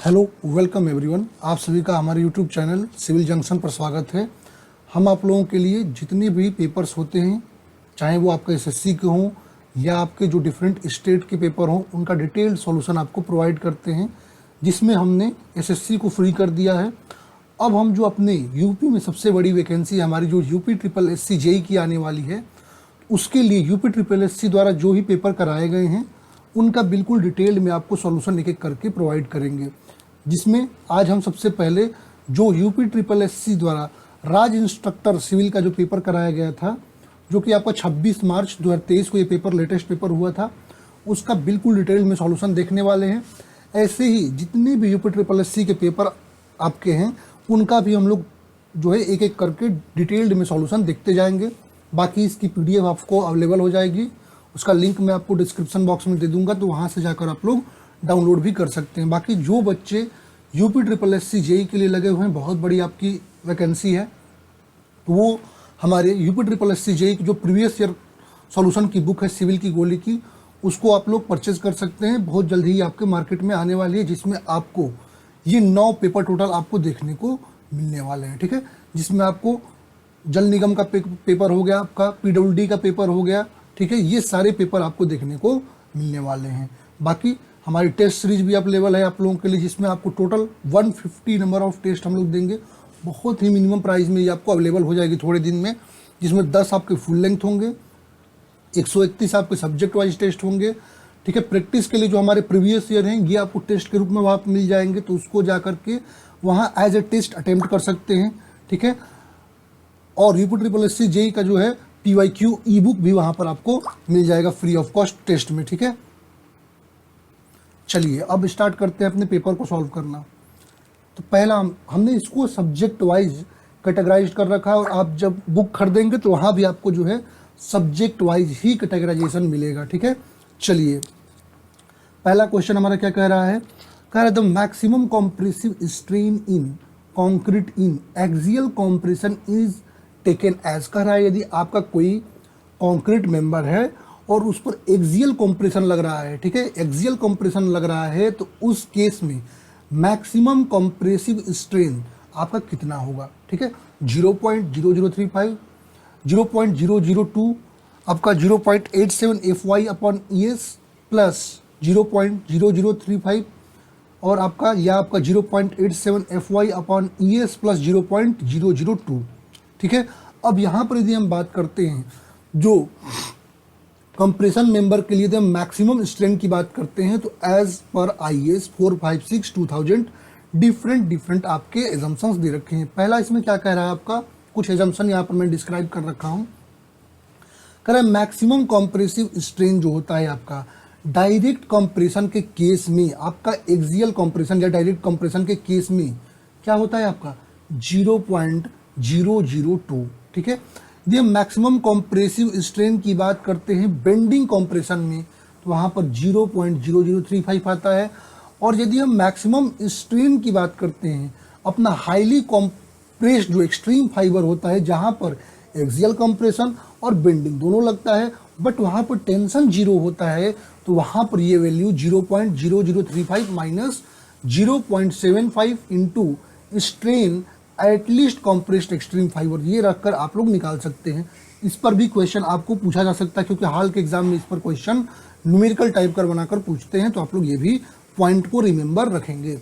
Hello welcome everyone, आप सभी का हमारे यूट्यूब चैनल सिविल जंक्शन पर स्वागत है। हम आप लोगों के लिए जितने भी पेपर्स होते हैं, चाहे वो आपका एसएससी के हों या आपके जो डिफरेंट स्टेट के पेपर हों, उनका डिटेल्ड सॉल्यूशन आपको प्रोवाइड करते हैं, जिसमें हमने एसएससी को फ्री कर दिया है। अब हम जो अपने यूपी में सबसे बड़ी वैकेंसी हमारी जो यूपी ट्रिपल एससी जेई की आने वाली है, उसके लिए यूपी ट्रिपल एससी द्वारा जो ही पेपर कराए गए हैं उनका बिल्कुल डिटेल्ड में आपको सॉल्यूशन एक एक करके प्रोवाइड करेंगे, जिसमें आज हम सबसे पहले जो यूपी ट्रिपल एससी द्वारा राज इंस्ट्रक्टर सिविल का जो पेपर कराया गया था, जो कि आपका 26 मार्च 2023 को ये पेपर लेटेस्ट पेपर हुआ था, उसका बिल्कुल डिटेल में सॉल्यूशन देखने वाले हैं। ऐसे ही जितने भी यूपी ट्रिपल एससी के पेपर आपके हैं उनका भी हम लोग जो है एक एक करके डिटेल्ड में सॉल्यूशन देखते जाएंगे। बाकी इसकी पीडीएफ आपको अवेलेबल हो जाएगी, उसका लिंक मैं आपको डिस्क्रिप्शन बॉक्स में दे दूंगा, तो वहाँ से जाकर आप लोग डाउनलोड भी कर सकते हैं। बाकी जो बच्चे यूपी ट्रिपल एससी जेई के लिए लगे हुए हैं, बहुत बड़ी आपकी वैकेंसी है, तो वो हमारे यूपी ट्रिपल एससी जेई की जो प्रीवियस ईयर सॉल्यूशन की बुक है सिविल की गोली की, उसको आप लोग परचेज कर सकते हैं। बहुत जल्दी ही आपके मार्केट में आने वाली है, जिसमें आपको ये 9 पेपर टोटल आपको देखने को मिलने वाले हैं। ठीक है, जिसमें आपको जल निगम का पेपर हो गया, आपका पीडब्ल्यूडी का पेपर हो गया, ठीक है, ये सारे पेपर आपको देखने को मिलने वाले हैं। बाकी हमारी टेस्ट सीरीज भी अवेलेबल है आप लोगों के लिए, जिसमें आपको टोटल 150 नंबर ऑफ टेस्ट हम लोग देंगे। बहुत ही मिनिमम प्राइस में ये आपको अवेलेबल हो जाएगी थोड़े दिन में, जिसमें 10 आपके फुल लेंथ होंगे, 131 आपके सब्जेक्ट वाइज टेस्ट होंगे। ठीक है, प्रैक्टिस के लिए जो हमारे प्रीवियस ईयर हैं ये आपको टेस्ट के रूप में वहाँ मिल जाएंगे, तो उसको जा करके वहाँ एज ए टेस्ट अटेम्प्ट कर सकते हैं। ठीक है, और यूपी ट्रिपल एससी जेई का जो है PYQ ई बुक भी वहाँ पर आपको मिल जाएगा फ्री ऑफ कॉस्ट टेस्ट में। ठीक है, चलिए अब स्टार्ट करते हैं अपने पेपर को सॉल्व करना। तो पहला हमने इसको सब्जेक्ट वाइज कैटेगराइज कर रखा है, और आप जब बुक खरीदेंगे तो वहाँ भी आपको जो है सब्जेक्ट वाइज ही कैटेगराइजेशन मिलेगा। ठीक है, चलिए पहला क्वेश्चन हमारा क्या कह रहा है, कह रहा है the maximum compressive strain in concrete in axial compression is taken as. कह रहा है यदि आपका कोई कॉन्क्रीट मेंबर है और उस पर एक्सियल कॉम्प्रेशन लग रहा है, ठीक है, एक्सियल कॉम्प्रेशन लग रहा है, तो उस केस में मैक्सिमम कॉम्प्रेसिव स्ट्रेन आपका कितना होगा। ठीक है, 0.0035, 0.002, आपका 0.87 FY अपॉन ES प्लस 0.0035, और आपका 0.87 FY अपॉन ES प्लस 0.002। ठीक है, अब यहाँ पर यदि हम बात करते हैं जो कंप्रेशन मेंबर के लिए मैक्सिमम स्ट्रेन की बात करते हैं, तो एज पर IAS 456/2000 डिफरेंट आपके एजम्पशंस दे रखे हैं। पहला इसमें क्या कह रहा है, आपका कुछ एजम्पशन यहाँ पर मैं डिस्क्राइब कर रखा हूँ। कह रहा है मैक्सिमम कॉम्प्रेसिव स्ट्रेन जो होता है आपका डायरेक्ट कंप्रेशन के केस में, आपका एक्सियल कंप्रेशन या डायरेक्ट कंप्रेशन के केस में क्या होता है आपका 0.002। ठीक है, यदि हम मैक्सिमम कॉम्प्रेसिव स्ट्रेन की बात करते हैं बेंडिंग कॉम्प्रेशन में, तो वहाँ पर 0.0035 आता है। और यदि हम मैक्सिमम स्ट्रेन की बात करते हैं अपना हाईली कॉम्प्रेस्ड जो एक्सट्रीम फाइबर होता है, जहाँ पर एक्सियल कंप्रेशन और बेंडिंग दोनों लगता है, बट वहाँ पर टेंशन 0 होता है, तो वहाँ पर ये value 0.0035 minus 0.75 into strain at least compressed extreme fibre, ये रखकर आप लोग निकाल सकते हैं। इस पर भी क्वेश्चन आपको पूछा जा सकता है, क्योंकि हाल के एग्जाम में इस पर क्वेश्चन न्यूमेरिकल टाइप कर बनाकर पूछते हैं, तो आप लोग ये भी पॉइंट को रिमेंबर रखेंगे।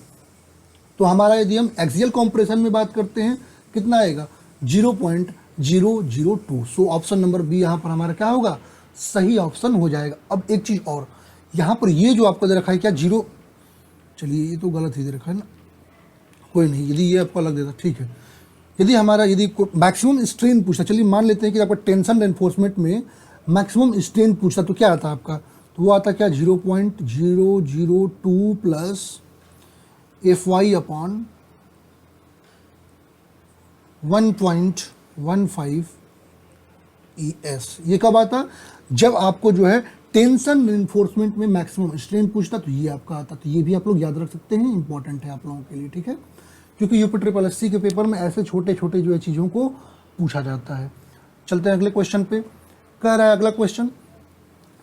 तो हमारा यदि हम एक्सियल कॉम्प्रेशन में बात करते हैं कितना आएगा 0.002। सो ऑप्शन नंबर बी यहाँ पर हमारा क्या होगा, सही ऑप्शन हो जाएगा। अब एक चीज़ और, यहाँ पर ये जो आपको दे रखा है क्या 0, चलिए ये तो गलत ही दे रखा है ना, कोई नहीं, यदि ये आपको अलग देता ठीक है। यदि हमारा यदि मैक्सिमम स्ट्रेन पूछता, चलिए मान लेते हैं कि आपका टेंशन एनफोर्समेंट में मैक्सिमम स्ट्रेन पूछता, तो क्या आता आपका, तो वो आता क्या 0.002 प्लस FY अपॉन 1.15 ES। ये कब आता, जब आपको जो है टेंशन एनफोर्समेंट में मैक्सिमम स्ट्रेन पूछता, तो ये आपका आता। तो ये भी आप लोग याद रख सकते हैं, इंपॉर्टेंट है आप लोगों के लिए। ठीक है, क्योंकि यूपी ट्रिपल एससी के पेपर में ऐसे छोटे छोटे जो है चीज़ों को पूछा जाता है। चलते हैं अगले क्वेश्चन पे। कह रहा है अगला question,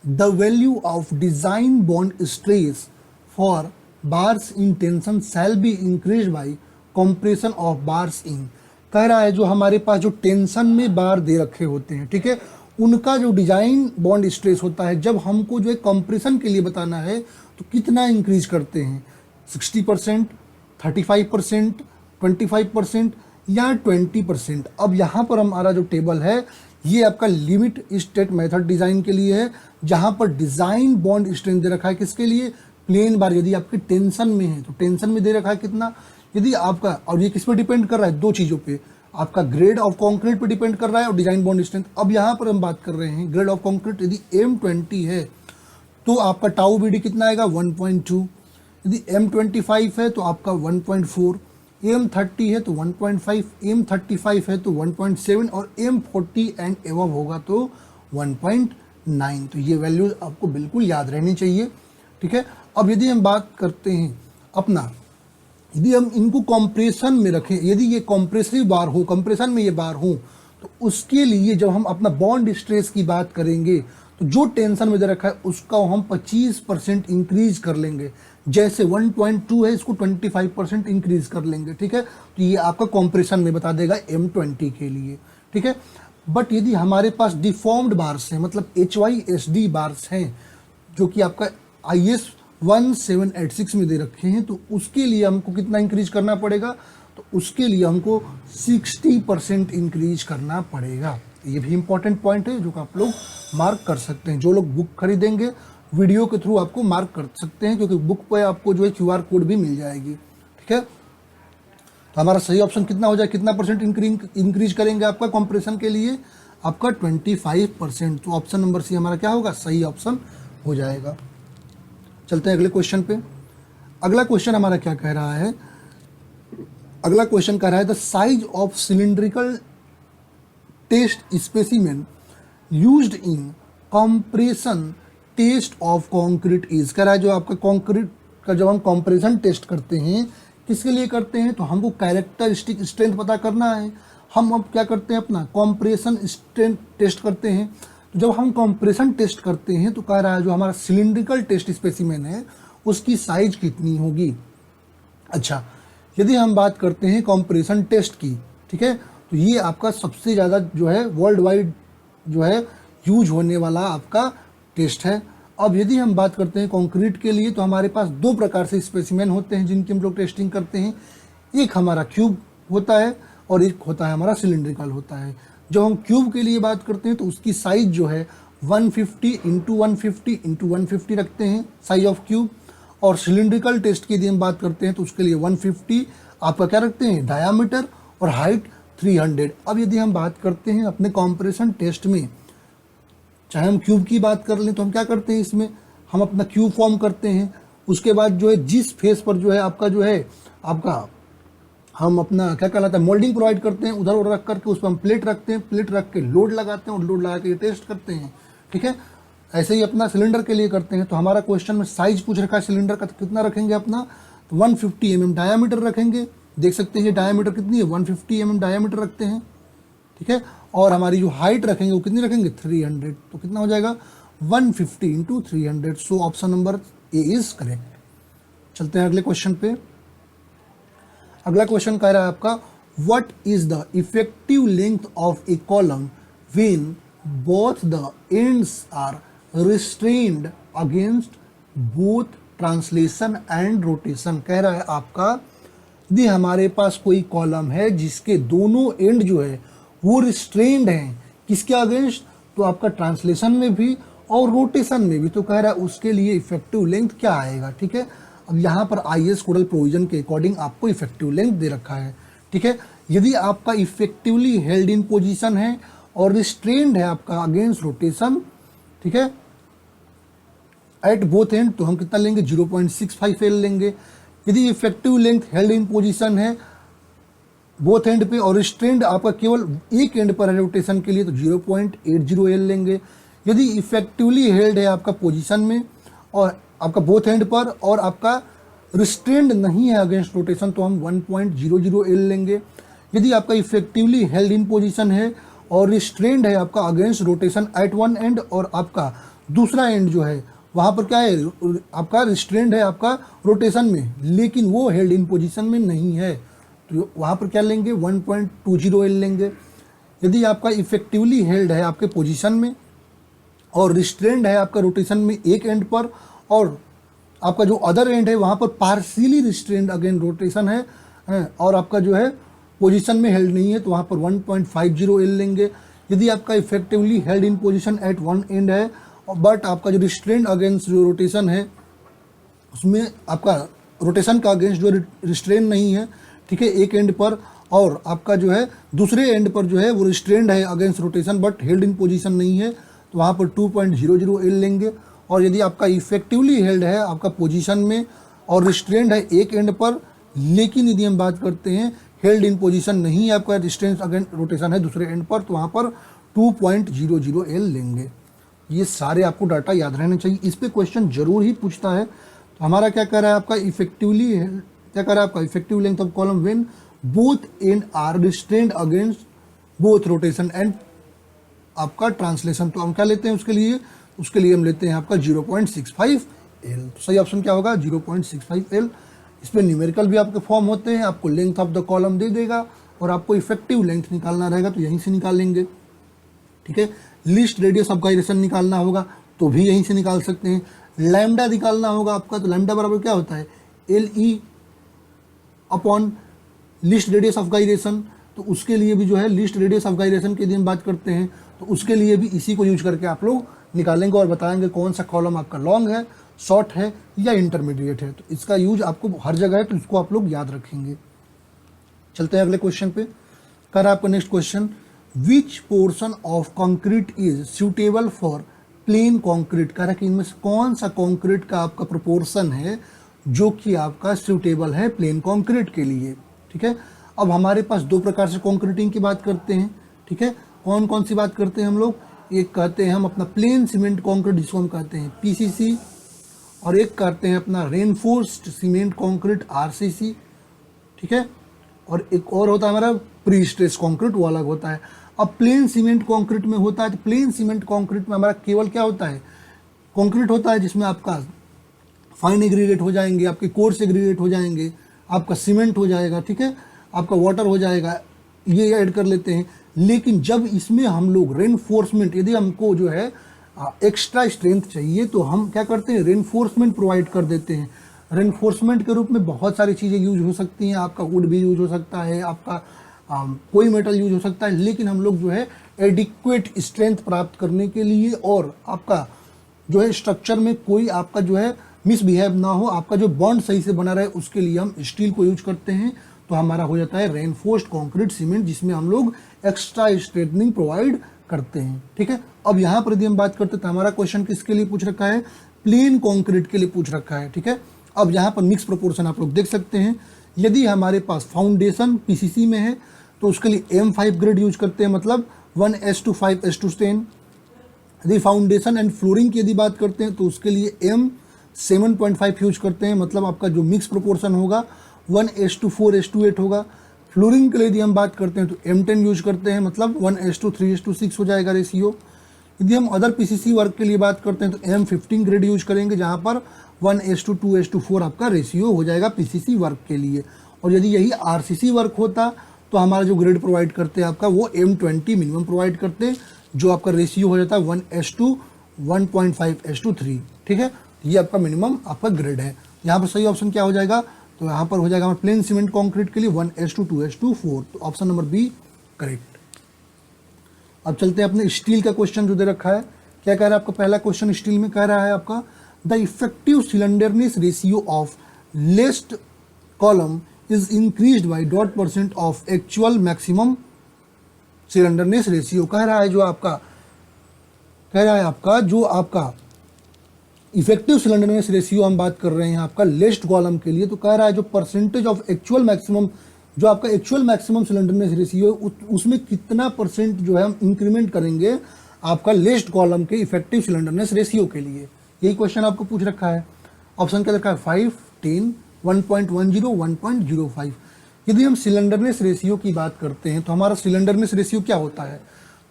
the value of design bond stress for bars in tension shall be increase by compression of bars in. कह रहा है जो हमारे पास जो टेंशन में बार दे रखे होते हैं, ठीक है, उनका जो डिजाइन बॉन्ड स्ट्रेस होता है, जब हमको जो है कंप्रेशन के लिए बताना है तो कितना इंक्रीज करते हैं, 60%, 35%, 25% या 20%। अब यहाँ पर हमारा जो टेबल है ये आपका लिमिट स्टेट मेथड डिजाइन के लिए है, जहाँ पर डिजाइन बॉन्ड स्ट्रेंथ दे रखा है किसके लिए, प्लेन बार। यदि आपके टेंशन में है तो टेंशन में दे रखा है कितना, यदि आपका, और ये किस पर डिपेंड कर रहा है, दो चीज़ों पे, आपका ग्रेड ऑफ कंक्रीट पे डिपेंड कर रहा है और डिजाइन बॉन्ड स्ट्रेंथ। अब यहाँ पर हम बात कर रहे हैं ग्रेड ऑफ कंक्रीट, यदि M20 है तो आपका टाउ BD कितना आएगा 1.2, यदि M25 है तो आपका 1.4, M30 है तो 1.5, M35 है तो 1.7 और M40 एंड एवव होगा तो 1.9। तो ये वैल्यूज आपको बिल्कुल याद रहनी चाहिए, ठीक है। अब यदि हम बात करते हैं अपना, यदि हम इनको कंप्रेशन में रखें, यदि ये कंप्रेसिव बार हो, कंप्रेशन में ये बार हो, तो उसके लिए जब हम अपना बॉन्ड स्ट्रेस की बात करेंगे तो जो टेंशन में दे रखा है उसका हम 25% इंक्रीज कर लेंगे। जैसे 1.2 है, इसको 25% इंक्रीज कर लेंगे, ठीक है। तो ये आपका कंप्रेशन में बता देगा M20 के लिए, ठीक है। बट यदि हमारे पास डिफॉर्म्ड बार्स हैं, मतलब HYSD बार्स हैं, जो कि आपका IS 1786 में दे रखे हैं, तो उसके लिए हमको कितना इंक्रीज करना पड़ेगा, तो उसके लिए हमको 60% इंक्रीज करना पड़ेगा। ये भी इंपॉर्टेंट पॉइंट है जो कि आप लोग मार्क कर सकते हैं। जो लोग बुक खरीदेंगे वीडियो के थ्रू आपको मार्क कर सकते हैं, क्योंकि बुक पे आपको जो है QR कोड भी मिल जाएगी, ठीक है। तो हमारा सही ऑप्शन कितना हो जाए, कितना परसेंट इंक्रीज करेंगे आपका कंप्रेशन के लिए, आपका 25%। तो ऑप्शन नंबर सी हमारा क्या होगा, सही ऑप्शन हो जाएगा। चलते हैं अगले क्वेश्चन पे। अगला क्वेश्चन हमारा क्या कह रहा है, अगला क्वेश्चन कह रहा है the size of cylindrical test specimen used in compression test of concrete is. कह रहा है जो आपका कंक्रीट का जब हम कंप्रेशन टेस्ट करते हैं, किसके लिए करते हैं, तो हमको कैरेक्टरिस्टिक स्ट्रेंथ पता करना है। हम अब क्या करते हैं, अपना कंप्रेशन स्ट्रेंथ टेस्ट करते हैं। तो जब हम कंप्रेशन टेस्ट करते हैं तो कह रहा है जो हमारा सिलिंड्रिकल टेस्ट स्पेसिमेन है उसकी साइज कितनी होगी। अच्छा, यदि हम बात करते हैं कंप्रेशन टेस्ट की, ठीक है, तो ये आपका सबसे ज़्यादा जो है वर्ल्ड वाइड जो है यूज होने वाला आपका टेस्ट है। अब यदि हम बात करते हैं कंक्रीट के लिए, तो हमारे पास दो प्रकार से स्पेसिमेन होते हैं जिनकी हम लोग टेस्टिंग करते हैं। एक हमारा क्यूब होता है और एक होता है हमारा सिलिंड्रिकल होता है। जब हम क्यूब के लिए बात करते हैं तो उसकी साइज जो है 150 इंटू 150 इंटू 150 रखते हैं साइज ऑफ क्यूब। और सिलिंड्रिकल टेस्ट की यदि हम बात करते हैं तो उसके लिए 150 आपका क्या रखते हैं, डायामीटर, और हाइट 300। अब यदि हम बात करते हैं अपने कंप्रेशन टेस्ट में, चाहे हम क्यूब की बात कर लें तो हम क्या करते हैं, इसमें हम अपना क्यूब फॉर्म करते हैं। उसके बाद जो है जिस फेस पर जो है आपका हम अपना क्या कहलाता है मोल्डिंग प्रोवाइड करते हैं, उधर रख करके उस पर हम प्लेट रखते हैं, प्लेट रख के लोड लगाते हैं और लोड लगा के टेस्ट करते हैं, ठीक है। ऐसे ही अपना सिलेंडर के लिए करते हैं। तो हमारा क्वेश्चन में साइज पूछ रखा है सिलेंडर का, तो कितना रखेंगे अपना, तो 150 mm डायामीटर रखेंगे। देख सकते हैं ये डायामीटर कितनी है, 150 mm डायामीटर रखते हैं, ठीक है। और हमारी जो हाइट रखेंगे वो कितनी रखेंगे, 300। तो कितना हो जाएगा 150 into 300। So option number A is correct. चलते हैं अगले क्वेश्चन पे। अगला क्वेश्चन कह रहा है आपका what is the effective length of a column when both the ends are restrained against both translation and rotation. कह रहा है आपका यदि हमारे पास कोई कॉलम है जिसके दोनों एंड जो है वो रिस्ट्रेन्ड हैं, किसके अगेंस्ट, तो आपका ट्रांसलेशन में भी और रोटेशन में भी। तो कह रहा है उसके लिए इफेक्टिव लेंथ क्या आएगा, ठीक है। अब यहाँ पर IS कोडल प्रोविजन के अकॉर्डिंग आपको इफेक्टिव लेंथ दे रखा है, ठीक है। यदि आपका इफेक्टिवली हेल्ड इन पोजीशन है और रिस्ट्रेन्ड है आपका अगेंस्ट रोटेशन, ठीक है, एट बोथ एंड, तो हम कितना लेंगे 0.65 L लेंगे। यदि effective length held in position है बोथ एंड पे और रिस्ट्रेन्ड आपका केवल एक एंड पर है रोटेशन के लिए, तो 0.80 L लेंगे। यदि इफेक्टिवली हेल्ड है आपका पोजीशन में और आपका बोथ एंड पर और आपका रिस्ट्रेन्ड नहीं है अगेंस्ट रोटेशन, तो हम 1.00 L लेंगे। यदि आपका इफेक्टिवली हेल्ड इन पोजीशन है और रिस्ट्रेन्ड है आपका against rotation eight one and और आपका दूसरा एंड जो है वहाँ पर क्या है, आपका रिस्ट्रेंड है आपका रोटेशन में, लेकिन वो हेल्ड इन पोजीशन में नहीं है, तो वहाँ पर क्या लेंगे 1.20 एल लेंगे। यदि आपका इफेक्टिवली हेल्ड है आपके पोजीशन में और रिस्ट्रेंड है आपका रोटेशन में एक एंड पर, और आपका जो अदर एंड है वहाँ पर पार्शियली रिस्ट्रेंड अगेन रोटेशन है, और आपका जो है पोजीशन में हेल्ड नहीं है, तो वहाँ पर 1.50 एल लेंगे। यदि आपका effectively held in position at one end है, बट आपका जो रिस्ट्रेंड अगेंस्ट जो रोटेशन है उसमें आपका रोटेशन का अगेंस्ट जो रिस्ट्रेंड नहीं है, ठीक है, एक एंड पर, और आपका जो है दूसरे एंड पर जो है वो रिस्ट्रेंड है against rotation but held in position नहीं है, तो वहाँ पर 2.00 एल लेंगे। और यदि आपका इफेक्टिवली हेल्ड है आपका पोजीशन में और रिस्ट्रेंड है एक एंड पर, लेकिन यदि हम बात करते हैं हेल्ड इन पोजीशन नहीं है आपका, रिस्ट्रेंड अगेंस्ट रोटेशन है दूसरे एंड पर, तो वहाँ पर 2.00 एल लेंगे। ये सारे आपको डाटा याद रहने चाहिए, इस पे क्वेश्चन जरूर ही पूछता है। तो हमारा क्या कह रहा है आपका इफेक्टिवली, क्या कह रहा है आपका effective length of column when both end are restrained against both rotation and आपका ट्रांसलेशन। तो हम क्या लेते हैं उसके लिए हम लेते हैं आपका 0.65 एल। तो सही ऑप्शन क्या होगा 0.65 एल। इसमें न्यूमेरिकल भी आपके फॉर्म होते हैं, आपको लेंथ ऑफ द कॉलम दे देगा और आपको इफेक्टिव लेंथ निकालना रहेगा, तो यहीं से निकाल लेंगे, ठीक है। लीस्ट रेडियस ऑफ गायरेशन निकालना होगा तो भी यहीं से निकाल सकते हैं। लैम्डा निकालना होगा आपका, तो लैम्डा बराबर क्या होता है LE upon least radius of gyration. तो उसके लिए भी जो है लीस्ट रेडियस ऑफ गायरेशन की यदि हम बात करते हैं तो उसके लिए भी इसी को यूज करके आप लोग निकालेंगे और बताएंगे कौन सा कॉलम आपका लॉन्ग है, शॉर्ट है या इंटरमीडिएट है। तो इसका यूज आपको हर जगह है, तो इसको आप लोग याद रखेंगे। चलते हैं अगले क्वेश्चन पे। कर आपका next question, which portion of concrete is suitable for plane concrete. कह रहा है कि इनमें से कौन सा कंक्रीट का आपका प्रोपोर्शन है जो कि आपका सुटेबल है प्लेन कंक्रीट के लिए, ठीक है। अब हमारे पास दो प्रकार से कंक्रीटिंग की बात करते हैं, ठीक है। कौन कौन सी बात करते हैं हम लोग, एक कहते हैं हम अपना प्लेन सीमेंट कंक्रीट जिसको हम कहते हैं PCC, और एक कहते हैं अपना रेनफोर्स्ड सीमेंट कंक्रीट RCC, ठीक है। और एक और होता है हमारा प्री स्ट्रेस कंक्रीट, वो अलग होता है। अब प्लेन सीमेंट कंक्रीट में होता है, तो प्लेन सीमेंट कंक्रीट में हमारा केवल क्या होता है, कंक्रीट होता है जिसमें आपका फाइन एग्रीगेट हो जाएंगे, आपके कोर्स एग्रीगेट हो जाएंगे, आपका सीमेंट हो जाएगा, ठीक है, आपका वाटर हो जाएगा, ये ऐड कर लेते हैं। लेकिन जब इसमें हम लोग रेनफोर्समेंट, यदि हमको जो है एक्स्ट्रा स्ट्रेंथ चाहिए तो हम क्या करते हैं रेनफोर्समेंट प्रोवाइड कर देते हैं। रेनफोर्समेंट के रूप में बहुत सारी चीज़ें यूज हो सकती हैं, आपका वुड भी यूज हो सकता है, आपका कोई मेटल यूज हो सकता है, लेकिन हम लोग जो है एडिक्वेट स्ट्रेंथ प्राप्त करने के लिए और आपका जो है स्ट्रक्चर में कोई आपका जो है मिसबिहेव ना हो, आपका जो बॉन्ड सही से बना रहे, उसके लिए हम स्टील को यूज करते हैं। तो हमारा हो जाता है रेनफोर्स्ड कंक्रीट सीमेंट, जिसमें हम लोग एक्स्ट्रा स्ट्रेंथनिंग प्रोवाइड करते हैं, ठीक है। अब यहाँ पर यदि हम बात करते हैं तो हमारा क्वेश्चन किसके लिए पूछ रखा है, प्लेन कंक्रीट के लिए पूछ रखा है, ठीक है। अब यहाँ पर मिक्स प्रोपोर्शन आप लोग देख सकते हैं। यदि हमारे पास फाउंडेशन PCC में है तो उसके लिए M5 ग्रेड यूज करते हैं, मतलब 1:5:10। यदि फाउंडेशन एंड फ्लोरिंग की यदि बात करते हैं तो उसके लिए M7.5 यूज करते हैं, मतलब आपका जो मिक्स प्रोपोर्शन होगा 1:4:8 होगा। फ्लोरिंग के लिए यदि हम बात करते हैं तो M10 यूज करते हैं, मतलब 1:3:6 हो जाएगा रेशियो। यदि हम अदर PCC वर्क के लिए बात करते हैं तो M15 ग्रेड यूज करेंगे, जहाँ पर 1:2:4 आपका रेशियो हो जाएगा PCC वर्क के लिए। और यदि यही RCC वर्क होता तो हमारा जो ग्रेड प्रोवाइड करते हैं आपका वो M20 मिनिमम प्रोवाइड करते हैं, जो आपका रेशियो हो जाता है 1:1.5:3, ठीक है। ये आपका मिनिमम आपका ग्रेड है। यहाँ पर सही ऑप्शन क्या हो जाएगा, तो यहाँ पर हो जाएगा हमारा प्लेन सीमेंट कंक्रीट के लिए 1:2:4, तो ऑप्शन नंबर B करेक्ट। अब चलते हैं अपने स्टील का क्वेश्चन जो दे रखा है। क्या कह रहा है आपका पहला क्वेश्चन स्टील में कह रहा है आपका the effective slenderness ratio of least column is increased by .% of actual maximum slenderness ratio. कह रहा है जो आपका इफेक्टिव सिलेंडरनेस रेशियो हम बात कर रहे हैं आपका लेस्ट कॉलम के लिए, तो कह रहा है जो परसेंटेज ऑफ एक्चुअल मैक्सिमम, जो आपका एक्चुअल मैक्सिमम सिलेंडरनेस रेशियो उसमें कितना परसेंट जो है हम इंक्रीमेंट करेंगे आपका लेस्ट कॉलम के इफेक्टिव सिलेंडरनेस रेशियो के लिए। यही क्वेश्चन आपको पूछ रखा है। ऑप्शन क्या रखा है 5, 10, 1.10, 1.05। यदि हम सिलेंडरनेस रेशियो की बात करते हैं तो हमारा सिलेंडरनेस रेशियो क्या होता है,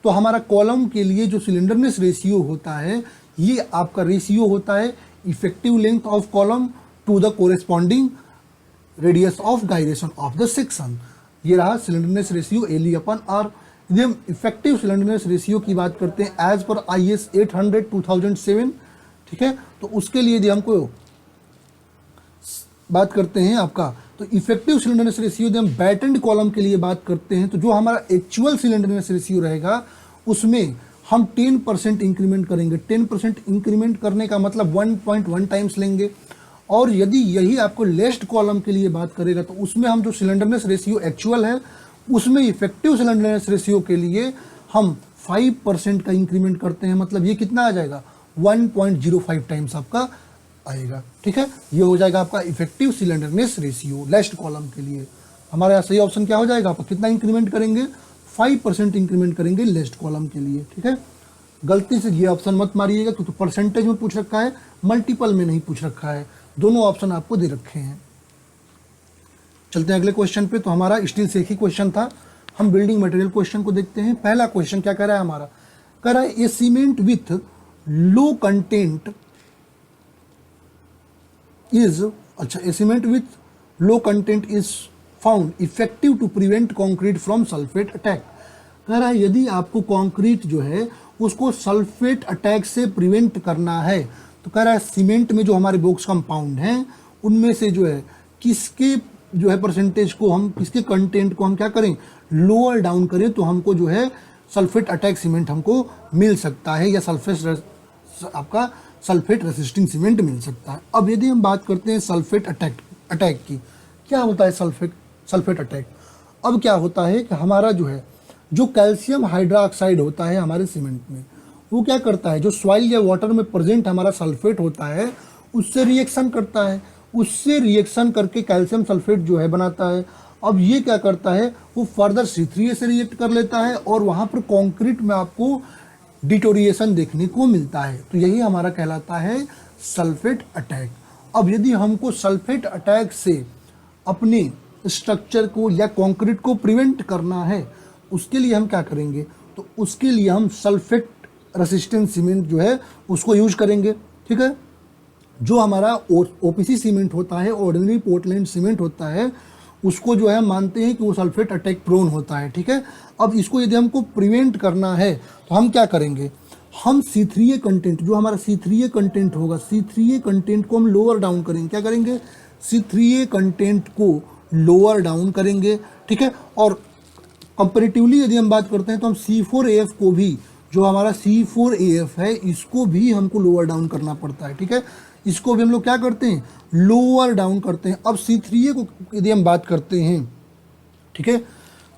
तो हमारा कॉलम के लिए जो सिलेंडरनेस रेशियो होता है ये आपका रेशियो होता है effective length of column to the corresponding radius of gyration of the section. ये रहा सिलेंडरनेस रेशियो LE/R। यदि हम इफेक्टिव सिलेंडरनेस रेशियो की बात करते हैं एज पर IS 800 2007, ठीक है, तो उसके लिए यदि हमको बात करते हैं आपका, तो इफेक्टिव सिलेंडरनेस रेशियो यदि हम बैटेंड कॉलम के लिए बात करते हैं, तो जो हमारा एक्चुअल सिलेंडरनेस रेशियो रहेगा उसमें हम 10% इंक्रीमेंट करेंगे। 10% इंक्रीमेंट करने का मतलब 1.1 टाइम्स लेंगे। और यदि यही आपको लेस्ट कॉलम के लिए बात करेगा तो उसमें हम जो सिलेंडरनेस रेशियो एक्चुअल है उसमें इफेक्टिव सिलेंडरनेस रेशियो के लिए हम 5% का इंक्रीमेंट करते हैं, मतलब ये कितना आ जाएगा 1.05 टाइम्स आपका आएगा, ठीक है। ये हो जाएगा आपका इफेक्टिव सिलेंडरनेस रेशियो लेस्ट कॉलम के लिए। हमारे यहाँ सही ऑप्शन क्या हो जाएगा, आपका कितना इंक्रीमेंट करेंगे, 5% इंक्रीमेंट करेंगे लेस्ट कॉलम के लिए, ठीक है। गलती से ये ऑप्शन मत मारिएगा क्योंकि परसेंटेज में पूछ रखा है, मल्टीपल में नहीं पूछ रखा है, दोनों ऑप्शन आपको दे रखे हैं। चलते हैं अगले क्वेश्चन पे। तो हमारा स्टील से एक ही क्वेश्चन था, हम बिल्डिंग मटेरियल क्वेश्चन को देखते हैं। पहला क्वेश्चन क्या कह रहा है हमारा, कह रहा है a cement with low content is, अच्छा, a cement with low content is found effective to prevent concrete from sulphate attack. कह रहा है यदि आपको कॉन्क्रीट जो है उसको सल्फेट अटैक से प्रिवेंट करना है, तो कह रहा है सीमेंट में जो हमारे बॉक्स कंपाउंड हैं उनमें से जो है किसके जो है परसेंटेज को हम, किसके कंटेंट को हम क्या करें, लोअर डाउन करें, तो हमको जो है सल्फेट अटैक सीमेंट हमको मिल सकता है, या आपका सल्फेट रेसिस्टिंग सीमेंट मिल सकता है। अब यदि हम बात करते हैं सल्फेट अटैक की, क्या होता है सल्फेट अटैक। अब क्या होता है कि हमारा जो है जो कैल्शियम हाइड्रोक्साइड होता है हमारे सीमेंट में, वो क्या करता है, जो सॉइल या वाटर में प्रेजेंट हमारा सल्फेट होता है उससे रिएक्शन करता है, उससे रिएक्शन करके कैल्शियम सल्फेट जो है बनाता है। अब ये क्या करता है, वो फर्दर C3A से रिएक्ट कर लेता है और वहाँ पर कंक्रीट में आपको डिटोरिएशन देखने को मिलता है, तो यही हमारा कहलाता है सल्फेट अटैक। अब यदि हमको सल्फेट अटैक से अपने स्ट्रक्चर को या कंक्रीट को प्रिवेंट करना है, उसके लिए हम क्या करेंगे, तो उसके लिए हम सल्फेट रेसिस्टेंट सीमेंट जो है उसको यूज करेंगे, ठीक है। जो हमारा OPC सीमेंट होता है, ऑर्डिनरी पोर्टलैंड सीमेंट होता है, उसको जो है मानते हैं कि वो सल्फेट अटैक प्रोन होता है, ठीक है। अब इसको यदि हमको प्रिवेंट करना है तो हम क्या करेंगे, हम C3A कंटेंट, जो हमारा C3A कंटेंट होगा, C3A कंटेंट को हम लोअर डाउन करेंगे, क्या करेंगे, C3A कंटेंट को लोअर डाउन करेंगे, ठीक है। और कंपेरेटिवली यदि हम बात करते हैं तो हम C4AF को भी, जो हमारा C4AF है, इसको भी हमको लोअर डाउन करना पड़ता है, ठीक है। इसको भी हम लोग क्या करते हैं, लोअर डाउन करते हैं। अब C3A को यदि हम बात करते हैं, ठीक है,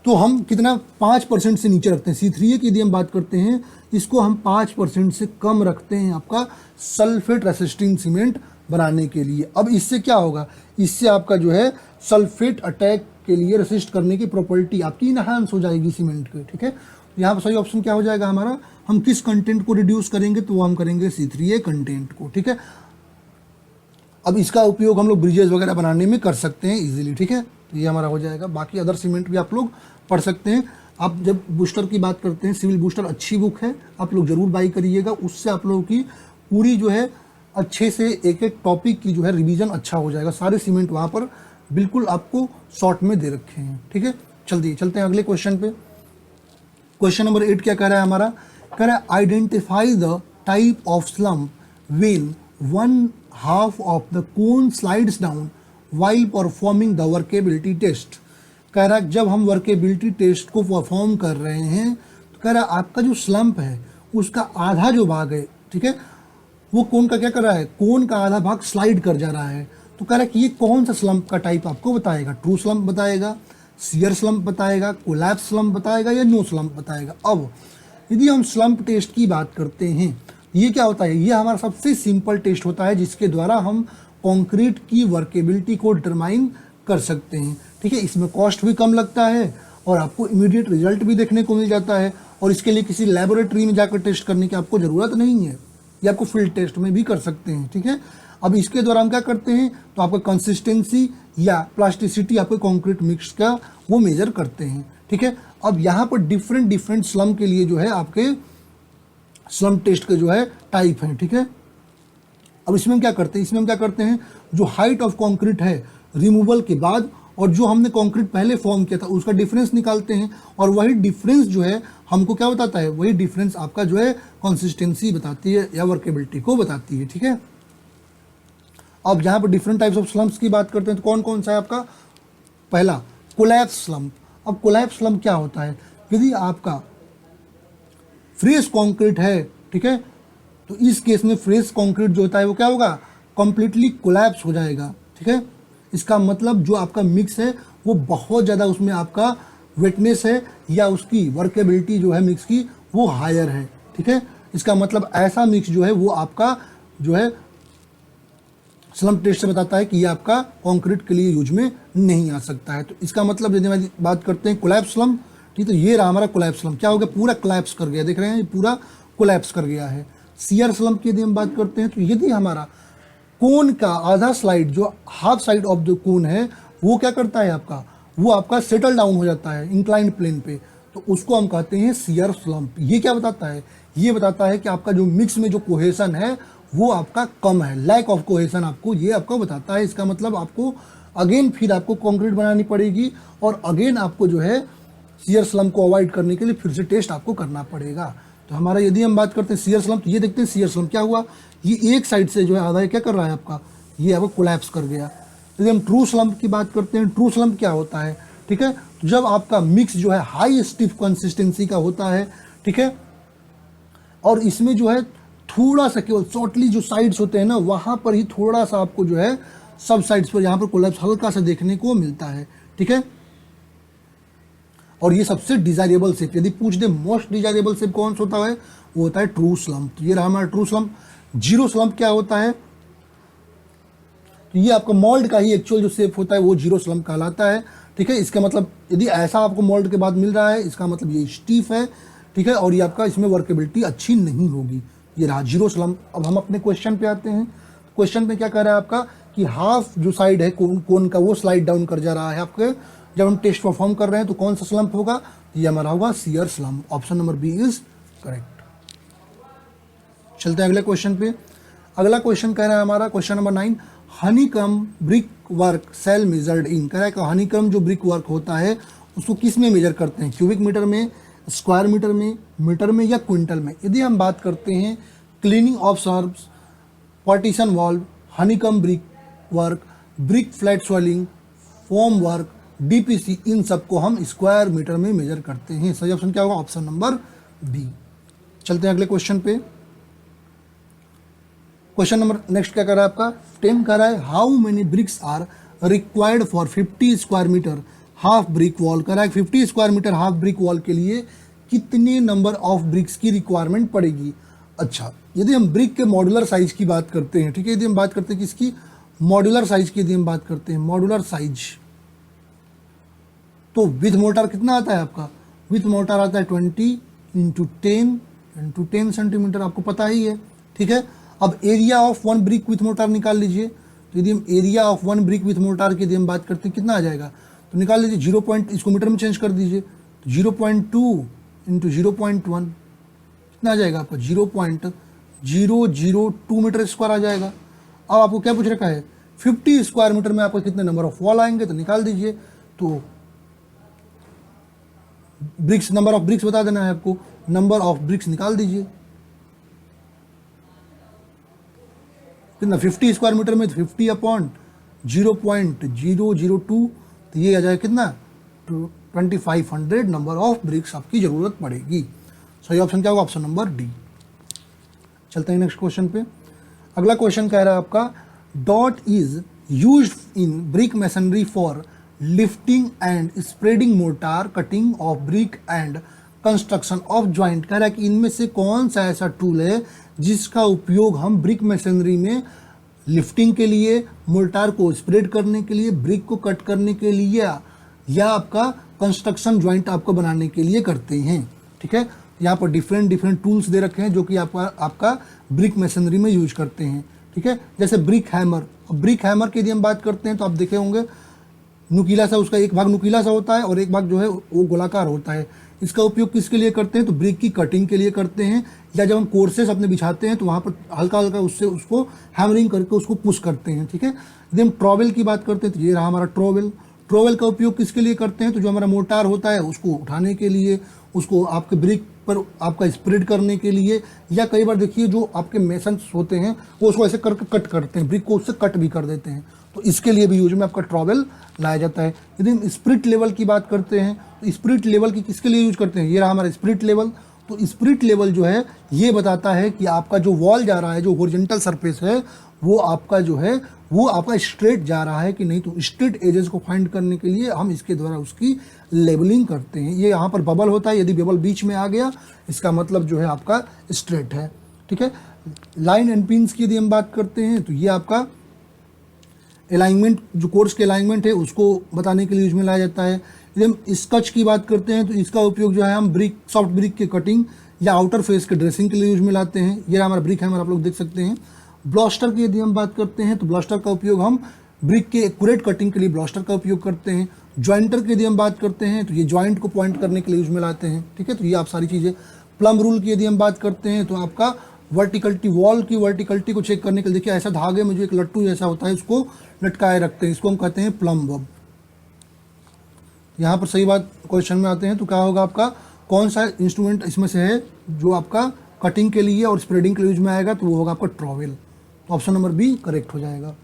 तो हम कितना 5% से नीचे रखते हैं। C3A की यदि हम बात करते हैं, इसको हम 5% से कम रखते हैं आपका सल्फेट रेसिस्टिंग सीमेंट बनाने के लिए। अब इससे क्या होगा, इससे आपका जो है सल्फेट अटैक के लिए रेसिस्ट करने की प्रॉपर्टी आपकी इनहांस हो जाएगी सीमेंट के, ठीक है। यहाँ पर सही ऑप्शन क्या हो जाएगा हमारा, हम किस कंटेंट को रिड्यूस करेंगे, तो वो हम करेंगे C3A कंटेंट को, ठीक है। अब इसका उपयोग हम लोग ब्रिजेस वगैरह बनाने में कर सकते हैं इजीली, ठीक है। तो ये हमारा हो जाएगा। बाकी अदर सीमेंट भी आप लोग पढ़ सकते हैं। आप जब बूस्टर की बात करते हैं, सिविल बूस्टर अच्छी बुक है, आप लोग ज़रूर बाई करिएगा, उससे आप लोगों की पूरी जो है अच्छे से एक एक टॉपिक की जो है रिवीजन अच्छा हो जाएगा। सारे सीमेंट वहाँ पर बिल्कुल आपको शॉर्ट में दे रखे हैं, ठीक है। चलते हैं अगले क्वेश्चन पे। क्वेश्चन नंबर 8 क्या कह रहा है हमारा, कह रहा है identify the type of slump when one half of the cone slides down while performing the workability test. कह रहा है जब हम वर्केबिलिटी टेस्ट को परफॉर्म कर रहे हैं, तो कह रहा है आपका जो स्लम्प है उसका आधा जो भाग है, ठीक है, वो कोन का क्या कर रहा है, कोन का आधा भाग स्लाइड कर जा रहा है। तो कह रहा है कि ये कौन सा स्लम्प का टाइप आपको बताएगा, ट्रू स्लम्प बताएगा, शियर स्लम्प बताएगा, कोलैप्स स्लम्प बताएगा, या नो स्लम्प बताएगा। अब यदि हम स्लम्प टेस्ट की बात करते हैं, ये क्या होता है, ये हमारा सबसे सिंपल टेस्ट होता है जिसके द्वारा हम कंक्रीट की वर्केबिलिटी को डिटरमाइन कर सकते हैं, ठीक है। इसमें कॉस्ट भी कम लगता है और आपको इमीडिएट रिजल्ट भी देखने को मिल जाता है, और इसके लिए किसी लैबोरेटरी में जाकर टेस्ट करने की आपको ज़रूरत नहीं है, ये आपको फील्ड टेस्ट में भी कर सकते हैं, ठीक है। अब इसके द्वारा हम क्या करते हैं, तो आपका कंसिस्टेंसी या प्लास्टिसिटी आपके कंक्रीट मिक्स का वो मेजर करते हैं, ठीक है। अब यहाँ पर डिफरेंट स्लम के लिए जो है आपके स्लम्प टेस्ट के जो है टाइप हैं, ठीक है। अब इसमें हम क्या करते हैं, इसमें हम क्या करते हैं, जो हाइट ऑफ कंक्रीट है रिमूवल के बाद और जो हमने कंक्रीट पहले फॉर्म किया था उसका डिफरेंस निकालते हैं, और वही डिफरेंस जो है हमको क्या बताता है, वही डिफरेंस आपका जो है कंसिस्टेंसी बताती है या वर्केबिलिटी को बताती है, ठीक है। अब यहाँ पर डिफरेंट टाइप्स ऑफ स्लम्प्स की बात करते हैं तो कौन कौन सा है आपका, पहला कोलैप्स स्लम्प। अब कोलैप्स स्लम्प क्या होता है, यदि आपका फ्रेश कंक्रीट है, ठीक है, तो इस केस में फ्रेश कंक्रीट जो होता है वो क्या होगा, कंप्लीटली कोलैप्स हो जाएगा, ठीक है। इसका मतलब जो आपका मिक्स है वो बहुत ज़्यादा उसमें आपका वेटनेस है या उसकी वर्केबिलिटी जो है मिक्स की वो हायर है, ठीक है। इसका मतलब ऐसा मिक्स जो है वो आपका जो है स्लम्प टेस्ट से बताता है कि ये आपका कंक्रीट के लिए यूज में नहीं आ सकता है। तो इसका मतलब यदि हम बात करते हैं कोलैप्स स्लम्प, ठीक, तो ये रहा हमारा कोलैप्स स्लम्प, क्या हो गया, पूरा कोलैप्स कर गया, देख रहे हैं ये पूरा कोलैप्स कर गया है। शियर स्लम्प की यदि हम बात करते हैं तो यदि हमारा कोन का आधा स्लाइड जो हाफ साइड ऑफ द कोन है वो क्या करता है आपका, वो आपका सेटल डाउन हो जाता है इंक्लाइंड प्लेन पे, तो उसको हम कहते हैं शियर स्लम्प। ये क्या बताता है, ये बताता है कि आपका जो मिक्स में जो कोहेशन है वो आपका कम है, लैक ऑफ कोहेशन आपको ये आपको बताता है। इसका मतलब आपको अगेन फिर आपको कंक्रीट बनानी पड़ेगी और अगेन आपको जो है शियर स्लम्प को अवॉइड करने के लिए फिर से टेस्ट आपको करना पड़ेगा। तो हमारा यदि हम बात करते हैं शियर स्लम्प, तो ये देखते हैं शियर स्लम्प क्या हुआ, ये एक साइड से जो है आधा क्या कर रहा है आपका, ये आपको कोलैप्स कर गया। यदि हम ट्रू स्लम्प की बात करते हैं, ट्रू स्लम्प क्या होता है, ठीक है, जब आपका मिक्स जो है हाई स्टिफ कंसिस्टेंसी का होता है, ठीक है, और इसमें जो है थोड़ा सा केवल शॉर्टली जो साइड्स होते हैं ना वहाँ पर ही थोड़ा सा आपको जो है सब साइड्स पर यहाँ पर कोलैप्स हल्का सा देखने को मिलता है, ठीक है। और ये सबसे डिजायरेबल शेप, यदि पूछ दे मोस्ट डिजायरेबल शेप कौन सा होता है, वो होता है ट्रू स्लम्प। तो ये रहा हमारा ट्रू स्लम्प। जीरो स्लम्प क्या होता है, तो ये आपका मोल्ड का ही एक्चुअल जो शेप होता है वो जीरो स्लम्प कहलाता है, ठीक है। इसका मतलब यदि ऐसा आपको मोल्ड के बाद मिल रहा है इसका मतलब ये स्टीफ है, ठीक है, और ये आपका इसमें वर्केबिलिटी अच्छी नहीं होगी। ये रहा जीरो स्लम्प। अब हम अपने क्वेश्चन पे आते हैं। क्वेश्चन पे क्या कह रहा है आपका कि हाफ जो साइड है कोन का वो स्लाइड डाउन कर जा रहा है आपके, जब हम टेस्ट परफॉर्म कर रहे हैं तो कौन सा स्लम्प होगा, ये हमारा होगा shear slump. Option number B is correct. चलते हैं अगले क्वेश्चन पे। अगला क्वेश्चन कह रहा है हमारा question number 9, honeycomb brick work cell measured in. कह रहा है कि हनीकम जो ब्रिक वर्क होता है उसको किस में मेजर करते हैं, क्यूबिक मीटर में, स्क्वायर मीटर में या क्विंटल में। यदि हम बात करते हैं क्लीनिंग ऑफ सर्ब्स, partition walls, honeycomb brick work, brick flat soling, form work, DPC, इन सबको हम स्क्वायर मीटर में मेजर करते हैं। सही ऑप्शन क्या होगा, ऑप्शन नंबर बी। चलते हैं अगले क्वेश्चन पे। क्वेश्चन नंबर नेक्स्ट क्या कर रहा है आपका, 10 कह रहा है how many bricks are required for 50 square metre half brick wall. कह रहा है 50 square metre half brick wall के लिए कितने नंबर ऑफ ब्रिक्स की रिक्वायरमेंट पड़ेगी। अच्छा, यदि हम ब्रिक के मॉड्यूलर साइज की बात करते हैं, ठीक है, यदि हम बात करते हैं किसकी, मॉड्यूलर साइज की, यदि हम बात करते हैं मॉड्यूलर साइज, तो विथ मोर्टार कितना आता है आपका, विथ मोर्टार आता है 20 × 10 सेंटीमीटर, आपको पता ही है, ठीक है। अब area of one brick with mortar निकाल लीजिए। तो यदि हम area of one brick with mortar की यदि हम बात करते हैं कितना आ जाएगा, तो निकाल लीजिए 0. इसको मीटर में चेंज कर दीजिए, तो 0.2 × 0.1 कितना आ जाएगा आपका, 0.002 मीटर स्क्वायर आ जाएगा। अब आपको क्या पूछ रखा है, 50 स्क्वायर मीटर में आपको कितने नंबर ऑफ वॉल आएंगे, तो निकाल दीजिए। तो ब्रिक्स, नंबर ऑफ ब्रिक्स बता देना है आपको, नंबर ऑफ ब्रिक्स निकाल दीजिए कितना, 50 स्क्वायर मीटर में 50 अपॉन 0.002, तो ये आ जाएगा कितना, 2500 नंबर ऑफ ब्रिक्स आपकी जरूरत पड़ेगी। सही ऑप्शन क्या होगा, ऑप्शन नंबर डी। चलते हैं नेक्स्ट क्वेश्चन पे। अगला क्वेश्चन कह रहा है आपका dot is used in brick masonry for lifting and spreading mortar cutting of brick and construction of joint. कह रहा है कि इनमें से कौन सा ऐसा टूल है जिसका उपयोग हम ब्रिक मैसनरी में लिफ्टिंग के लिए, मोर्टार को स्प्रेड करने के लिए, ब्रिक को कट करने के लिए या आपका कंस्ट्रक्शन ज्वाइंट आपको बनाने के लिए करते हैं, ठीक है। यहाँ पर डिफरेंट टूल्स दे रखे हैं जो कि आपका ब्रिक मैसनरी में यूज करते हैं, ठीक है। जैसे ब्रिक हैमर। अब ब्रिक हैमर की यदि हम बात करते हैं तो आप देखे होंगे नुकीला सा, उसका एक भाग नुकीला सा होता है और एक भाग जो है वो गोलाकार होता है। इसका उपयोग किसके लिए करते हैं? तो ब्रिक की कटिंग के लिए करते हैं, या जब हम कोर्सेस अपने बिछाते हैं तो वहाँ पर हल्का हल्का उससे उसको हैमरिंग करके उसको पुश करते हैं, ठीक है। यदि हम ट्रॉवेल की बात करते हैं तो ये रहा हमारा ट्रॉवेल। ट्रॉवेल का उपयोग किसके लिए करते हैं? तो जो हमारा मोर्टार होता है उसको उठाने के लिए, उसको आपके ब्रिक पर आपका स्प्रेड करने के लिए, या कई बार देखिए जो आपके मेसन्स होते हैं वो उसको ऐसे करके कट करते हैं, ब्रिक को उससे कट भी कर देते हैं, तो इसके लिए भी यूज में आपका ट्रॉवेल लाया जाता है। यदि हम स्प्रिट लेवल की बात करते हैं तो स्प्रिट लेवल की किसके लिए यूज करते हैं? ये रहा हमारा स्प्रिट लेवल। तो स्प्रिट लेवल जो है ये बताता है कि आपका जो वॉल जा रहा है, जो हॉरिजॉन्टल सरफेस है, वो आपका जो है वो आपका स्ट्रेट जा रहा है कि नहीं। तो स्ट्रेट एजेस को फाइंड करने के लिए हम इसके द्वारा उसकी लेबलिंग करते हैं। ये यहाँ पर बबल होता है, यदि बबल बीच में आ गया इसका मतलब जो है आपका स्ट्रेट है, ठीक है। लाइन एंड पिन्स की यदि हम बात करते हैं तो ये आपका अलाइनमेंट, जो कोर्स के अलाइनमेंट है उसको बताने के लिए यूज में लाया जाता है। यदि हम स्कच की बात करते हैं तो इसका उपयोग जो है हम ब्रिक, सॉफ्ट ब्रिक के कटिंग या आउटर फेस के ड्रेसिंग के लिए यूज में लाते हैं। ये हमारा ब्रिक हैमर आप लोग देख सकते हैं। ब्लास्टर की यदि हम बात करते हैं तो ब्लास्टर का उपयोग हम ब्रिक के एक्यूरेट कटिंग के लिए ब्लास्टर का उपयोग करते हैं। जॉइंटर की यदि हम बात करते हैं तो ये जॉइंट को पॉइंट करने के लिए यूज में लाते हैं, ठीक है। तो ये आप सारी चीज़ें। प्लम रूल की यदि हम बात करते हैं तो आपका वर्टिकलिटी, वॉल की वर्टिकलिटी को चेक करने के लिए, देखिए ऐसा धागे में जो एक लट्टू जैसा होता है उसको लटकाए रखते हैं, इसको हम कहते हैं प्लम बब। यहाँ पर सही बात क्वेश्चन में आते हैं तो क्या होगा आपका, कौन सा इंस्ट्रूमेंट इसमें से है जो आपका कटिंग के लिए और स्प्रेडिंग के लिए यूज में आएगा? तो वो होगा आपका ट्रॉवेल। तो ऑप्शन नंबर बी करेक्ट हो जाएगा।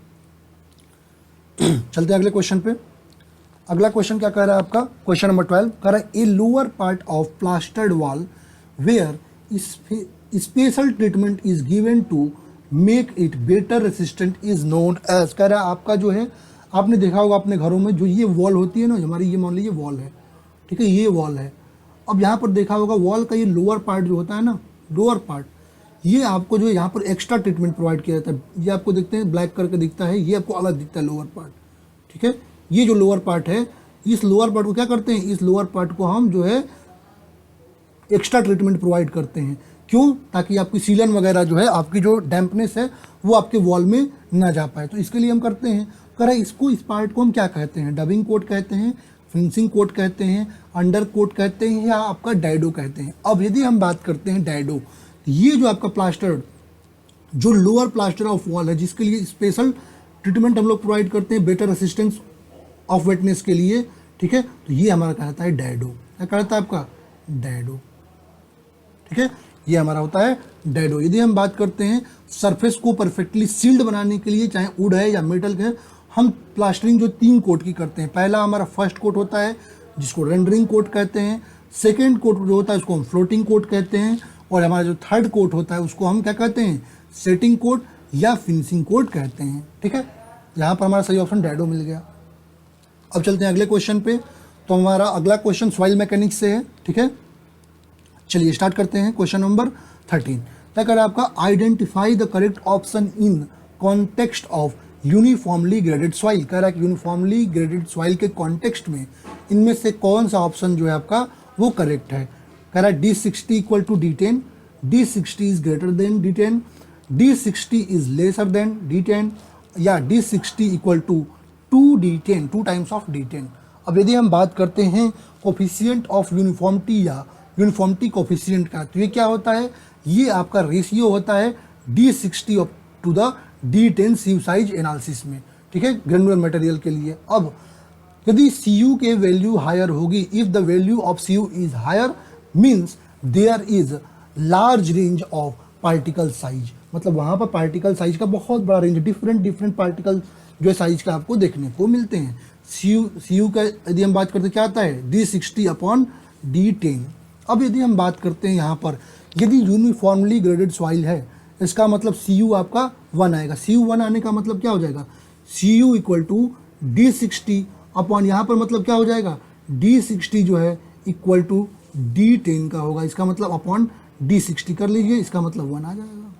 चलते हैं अगले क्वेश्चन पे। अगला क्वेश्चन क्या कह रहा है आपका? क्वेश्चन नंबर 12 कह रहा है a lower part of plastered wall where special treatment is given to make it better resistant is known as. कह रहा है आपका जो है, आपने देखा होगा अपने घरों में जो ये वॉल होती है ना, हमारी ये मान लीजिए वॉल है, ठीक है, ये वॉल है। अब यहाँ पर देखा होगा वॉल का ये लोअर पार्ट जो होता है ना, लोअर पार्ट, ये आपको जो है यहाँ पर एक्स्ट्रा ट्रीटमेंट प्रोवाइड किया जाता है। ये आपको देखते हैं ब्लैक करके दिखता है, ये आपको अलग दिखता है लोअर पार्ट, ठीक है। ये जो लोअर पार्ट है, इस लोअर पार्ट को क्या करते हैं? इस लोअर पार्ट को हम जो है एक्स्ट्रा ट्रीटमेंट प्रोवाइड करते हैं। क्यों? ताकि आपकी सीलन वगैरह जो है, आपकी जो डैम्पनेस है वो आपके वॉल में ना जा पाए, तो इसके लिए हम करते हैं। कह इसको, इस पार्ट को हम क्या कहते हैं? डबिंग कोट कहते हैं, फिनिशिंग कोट कहते हैं, अंडर कोट कहते हैं, या आपका डायडो कहते हैं। अब यदि हम बात करते हैं डायडो, ये जो आपका प्लास्टर, जो लोअर प्लास्टर ऑफ वॉल है, जिसके लिए स्पेशल ट्रीटमेंट हम लोग प्रोवाइड करते हैं बेटर असिस्टेंस ऑफ वेटनेस के लिए, ठीक है, तो ये हमारा कहता है डायडो। क्या कहता है आपका? डायडो, ठीक है, ये हमारा होता है डायडो। यदि हम बात करते हैं सरफेस को परफेक्टली सील्ड बनाने के लिए, चाहे वुड है या मेटल है, हम प्लास्टरिंग जो 3 कोट की करते हैं। पहला हमारा फर्स्ट कोट होता है जिसको रेंडरिंग कोट कहते हैं, सेकेंड कोट जो होता है उसको हम फ्लोटिंग कोट कहते हैं, और हमारा जो थर्ड कोट होता है उसको हम क्या कहते हैं? सेटिंग कोट या फिनिशिंग कोट कहते हैं, ठीक है। यहाँ पर हमारा सही ऑप्शन डायडो मिल गया। अब चलते हैं अगले क्वेश्चन पे। तो हमारा अगला क्वेश्चन सॉइल मैकेनिक्स से है, ठीक है। चलिए स्टार्ट करते हैं। क्वेश्चन नंबर 13 क्या कर रहा है आपका? Identify the correct option in context of uniformly graded soil. कह रहा है कि यूनिफॉर्मली ग्रेडेड सॉइल के कॉन्टेक्स्ट में इनमें से कौन सा ऑप्शन जो है आपका वो करेक्ट है। कह रहा है D60 equal to D10, D60 is greater than D10, D60 is lesser than D10, या D60 equal to 2D10, 2 times of D10। अब यदि हम बात करते हैं कोफिशिएंट ऑफ यूनिफॉर्मिटी या यूनिफॉर्मिटी कोफिशिएंट का, तो ये क्या होता है? ये आपका रेशियो होता है D60 to the D10 CU size analysis में, ठीक है, ग्रेनुलर मटेरियल के लिए। अब यदि सीयू के वैल्यू हायर होगी, if the value of CU is higher means there is large range of particle size, मतलब वहाँ पर पार्टिकल साइज का बहुत बड़ा रेंज, डिफरेंट पार्टिकल जो है साइज का आपको देखने को मिलते हैं। सीयू का यदि हम बात करते हैं क्या आता है? D60 upon D10। अब यदि हम बात करते हैं यहाँ पर, यदि यूनिफॉर्मली ग्रेडेड सॉइल है, इसका मतलब CU आपका 1 आएगा। CU 1 आने का मतलब क्या हो जाएगा? CU equal to D60 upon, यहाँ पर मतलब क्या हो जाएगा? D60 जो है इक्वल टू D10 का होगा, इसका मतलब अपॉन D60 कर लीजिए, इसका मतलब 1 आ जाएगा।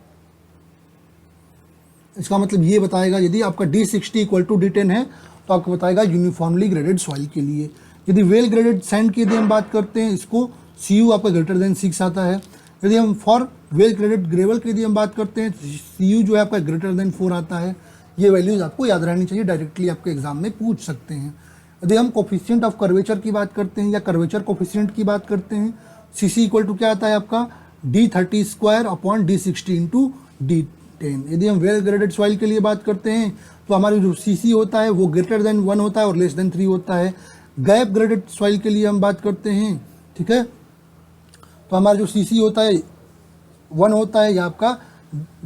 इसका मतलब ये बताएगा, यदि आपका D60 इक्वल टू D10 है तो आपको बताएगा यूनिफॉर्मली ग्रेडेड सॉइल के लिए। यदि वेल ग्रेडेड सैंड की यदि हम बात करते हैं, इसको CU आपका ग्रेटर देन 6 आता है। यदि हम फॉर वेल ग्रेडेड ग्रेवल की यदि हम बात करते हैं, CU जो है आपका ग्रेटर देन 4 आता है। ये वैल्यूज आपको याद रहनी चाहिए, डायरेक्टली आपके एग्जाम में पूछ सकते हैं। यदि हम कोफिशिएंट ऑफ कर्वेचर की बात करते हैं या कर्वेचर कोफिशिएंट की बात करते हैं, सीसी इक्वल टू क्या आता है आपका D30 square upon D60 into D10। यदि हम वेल ग्रेडेड सॉइल के लिए बात करते हैं तो हमारी जो सीसी होता है वो ग्रेटर देन 1 होता है और लेस देन 3 होता है। गैप ग्रेडेड सॉइल के लिए हम बात करते हैं, ठीक है, तो हमारा जो सीसी होता है 1 होता है या आपका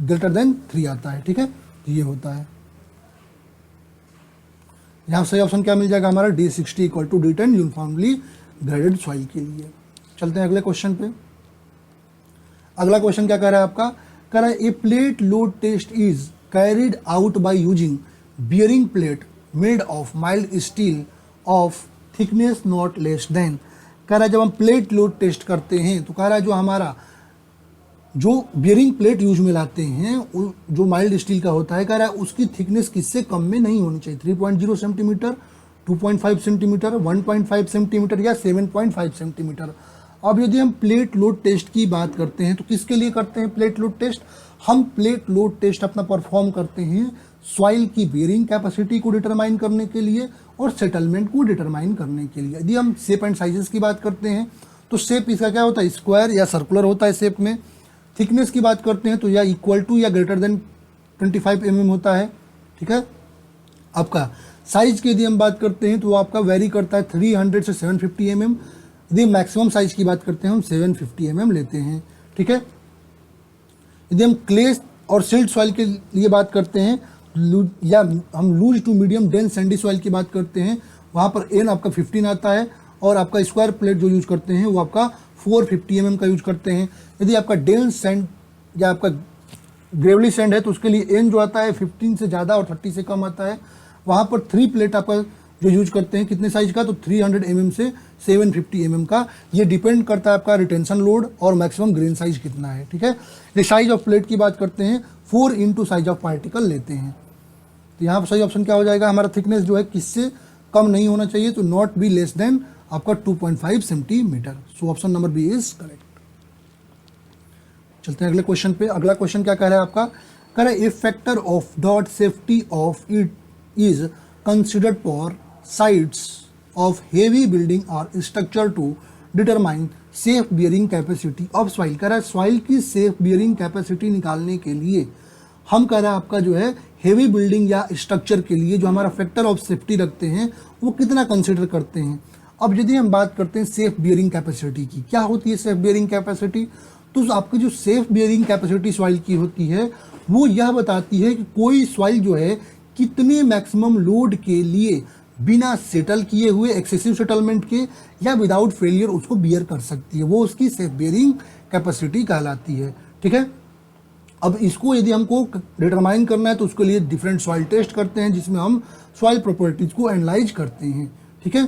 ग्रेटर देन 3 आता है, ठीक है, ये होता है। यहाँ सही ऑप्शन क्या मिल जाएगा हमारा D60 equal to D10 uniformly graded soil के लिए। चलते हैं अगले क्वेश्चन पे। अगला क्वेश्चन क्या कह रहा है आपका, कह रहा है a plate load test is carried out by using bearing plate made of mild steel of thickness not less than. कह रहा है जब हम प्लेट लोड टेस्ट करते हैं तो कह रहा है जो हमारा जो बियरिंग प्लेट यूज में लाते हैं जो माइल्ड स्टील का होता है, कह रहा है उसकी थिकनेस किससे कम में नहीं होनी चाहिए। 3.0 सेंटीमीटर, 2.5 सेंटीमीटर, 1.5 सेंटीमीटर या 7.5 सेंटीमीटर। अब यदि हम प्लेट लोड टेस्ट की बात करते हैं तो किसके लिए करते हैं प्लेट लोड टेस्ट? हम प्लेट लोड टेस्ट अपना परफॉर्म करते हैं सॉइल की बियरिंग कैपेसिटी को डिटरमाइन करने के लिए और सेटलमेंट को डिटरमाइन करने के लिए। यदि हम शेप एंड साइजेस की बात करते हैं तो शेप इसका क्या होता है, स्क्वायर या सर्कुलर होता है शेप में। थिकनेस की बात करते हैं तो या इक्वल टू या ग्रेटर देन 25 mm होता है, ठीक है। आपका साइज की यदि हम बात करते हैं तो वो आपका वेरी करता है 300 से 750 mm। यदि मैक्सिमम साइज की बात करते हैं हम 750 mm लेते हैं, ठीक है। यदि हम क्ले और सिल्ट सॉइल के लिए बात करते हैं या हम loose to medium dense sandy soil की बात करते हैं, वहाँ पर एन आपका 15 आता है और आपका स्क्वायर प्लेट जो यूज करते हैं वो आपका 450 mm का यूज करते हैं। यदि आपका डेंस सैंड या आपका ग्रेवली सैंड है तो उसके लिए एन जो आता है 15 से ज़्यादा और 30 से कम आता है। वहाँ पर 3 प्लेट आपका जो यूज करते हैं कितने साइज का, तो 300 mm से 750 mm का। ये डिपेंड करता है आपका रिटेंशन लोड और मैक्सिमम ग्रेन साइज कितना है, ठीक है। ये साइज ऑफ प्लेट की बात करते हैं 4 इंटू साइज ऑफ पार्टिकल लेते हैं। तो यहाँ पर सही ऑप्शन क्या हो जाएगा हमारा, थिकनेस जो है किससे कम नहीं होना चाहिए, तो नॉट बी लेस देन आपका 2.5 centimetre. So option number B is correct. चलते हैं अगले क्वेश्चन पे। अगला क्वेश्चन क्या कह रहा है आपका, कह रहा है a factor of dot safety of it is considered for sites of heavy building और structure to determine safe bearing capacity of soil. कह रहा है सॉइल की सेफ बियरिंग कैपेसिटी निकालने के लिए हम कह रहा है आपका जो है हेवी बिल्डिंग या स्ट्रक्चर के लिए जो हमारा फैक्टर ऑफ सेफ्टी रखते हैं वो कितना कंसिडर करते हैं। अब यदि हम बात करते हैं सेफ बियरिंग कैपेसिटी की, क्या होती है सेफ बियरिंग कैपेसिटी, तो आपकी जो सेफ बियरिंग कैपेसिटी सॉइल की होती है वो यह बताती है कि कोई सॉइल जो है कितने मैक्सिमम लोड के लिए बिना सेटल किए हुए एक्सेसिव सेटलमेंट के या विदाउट फेलियर उसको बियर कर सकती है, वो उसकी सेफ बियरिंग कैपेसिटी कहलाती है, ठीक है। अब इसको यदि हमको डिटरमाइन करना है तो उसके लिए डिफरेंट सॉइल टेस्ट करते हैं जिसमें हम सॉइल प्रॉपर्टीज को एनालाइज करते हैं, ठीक है।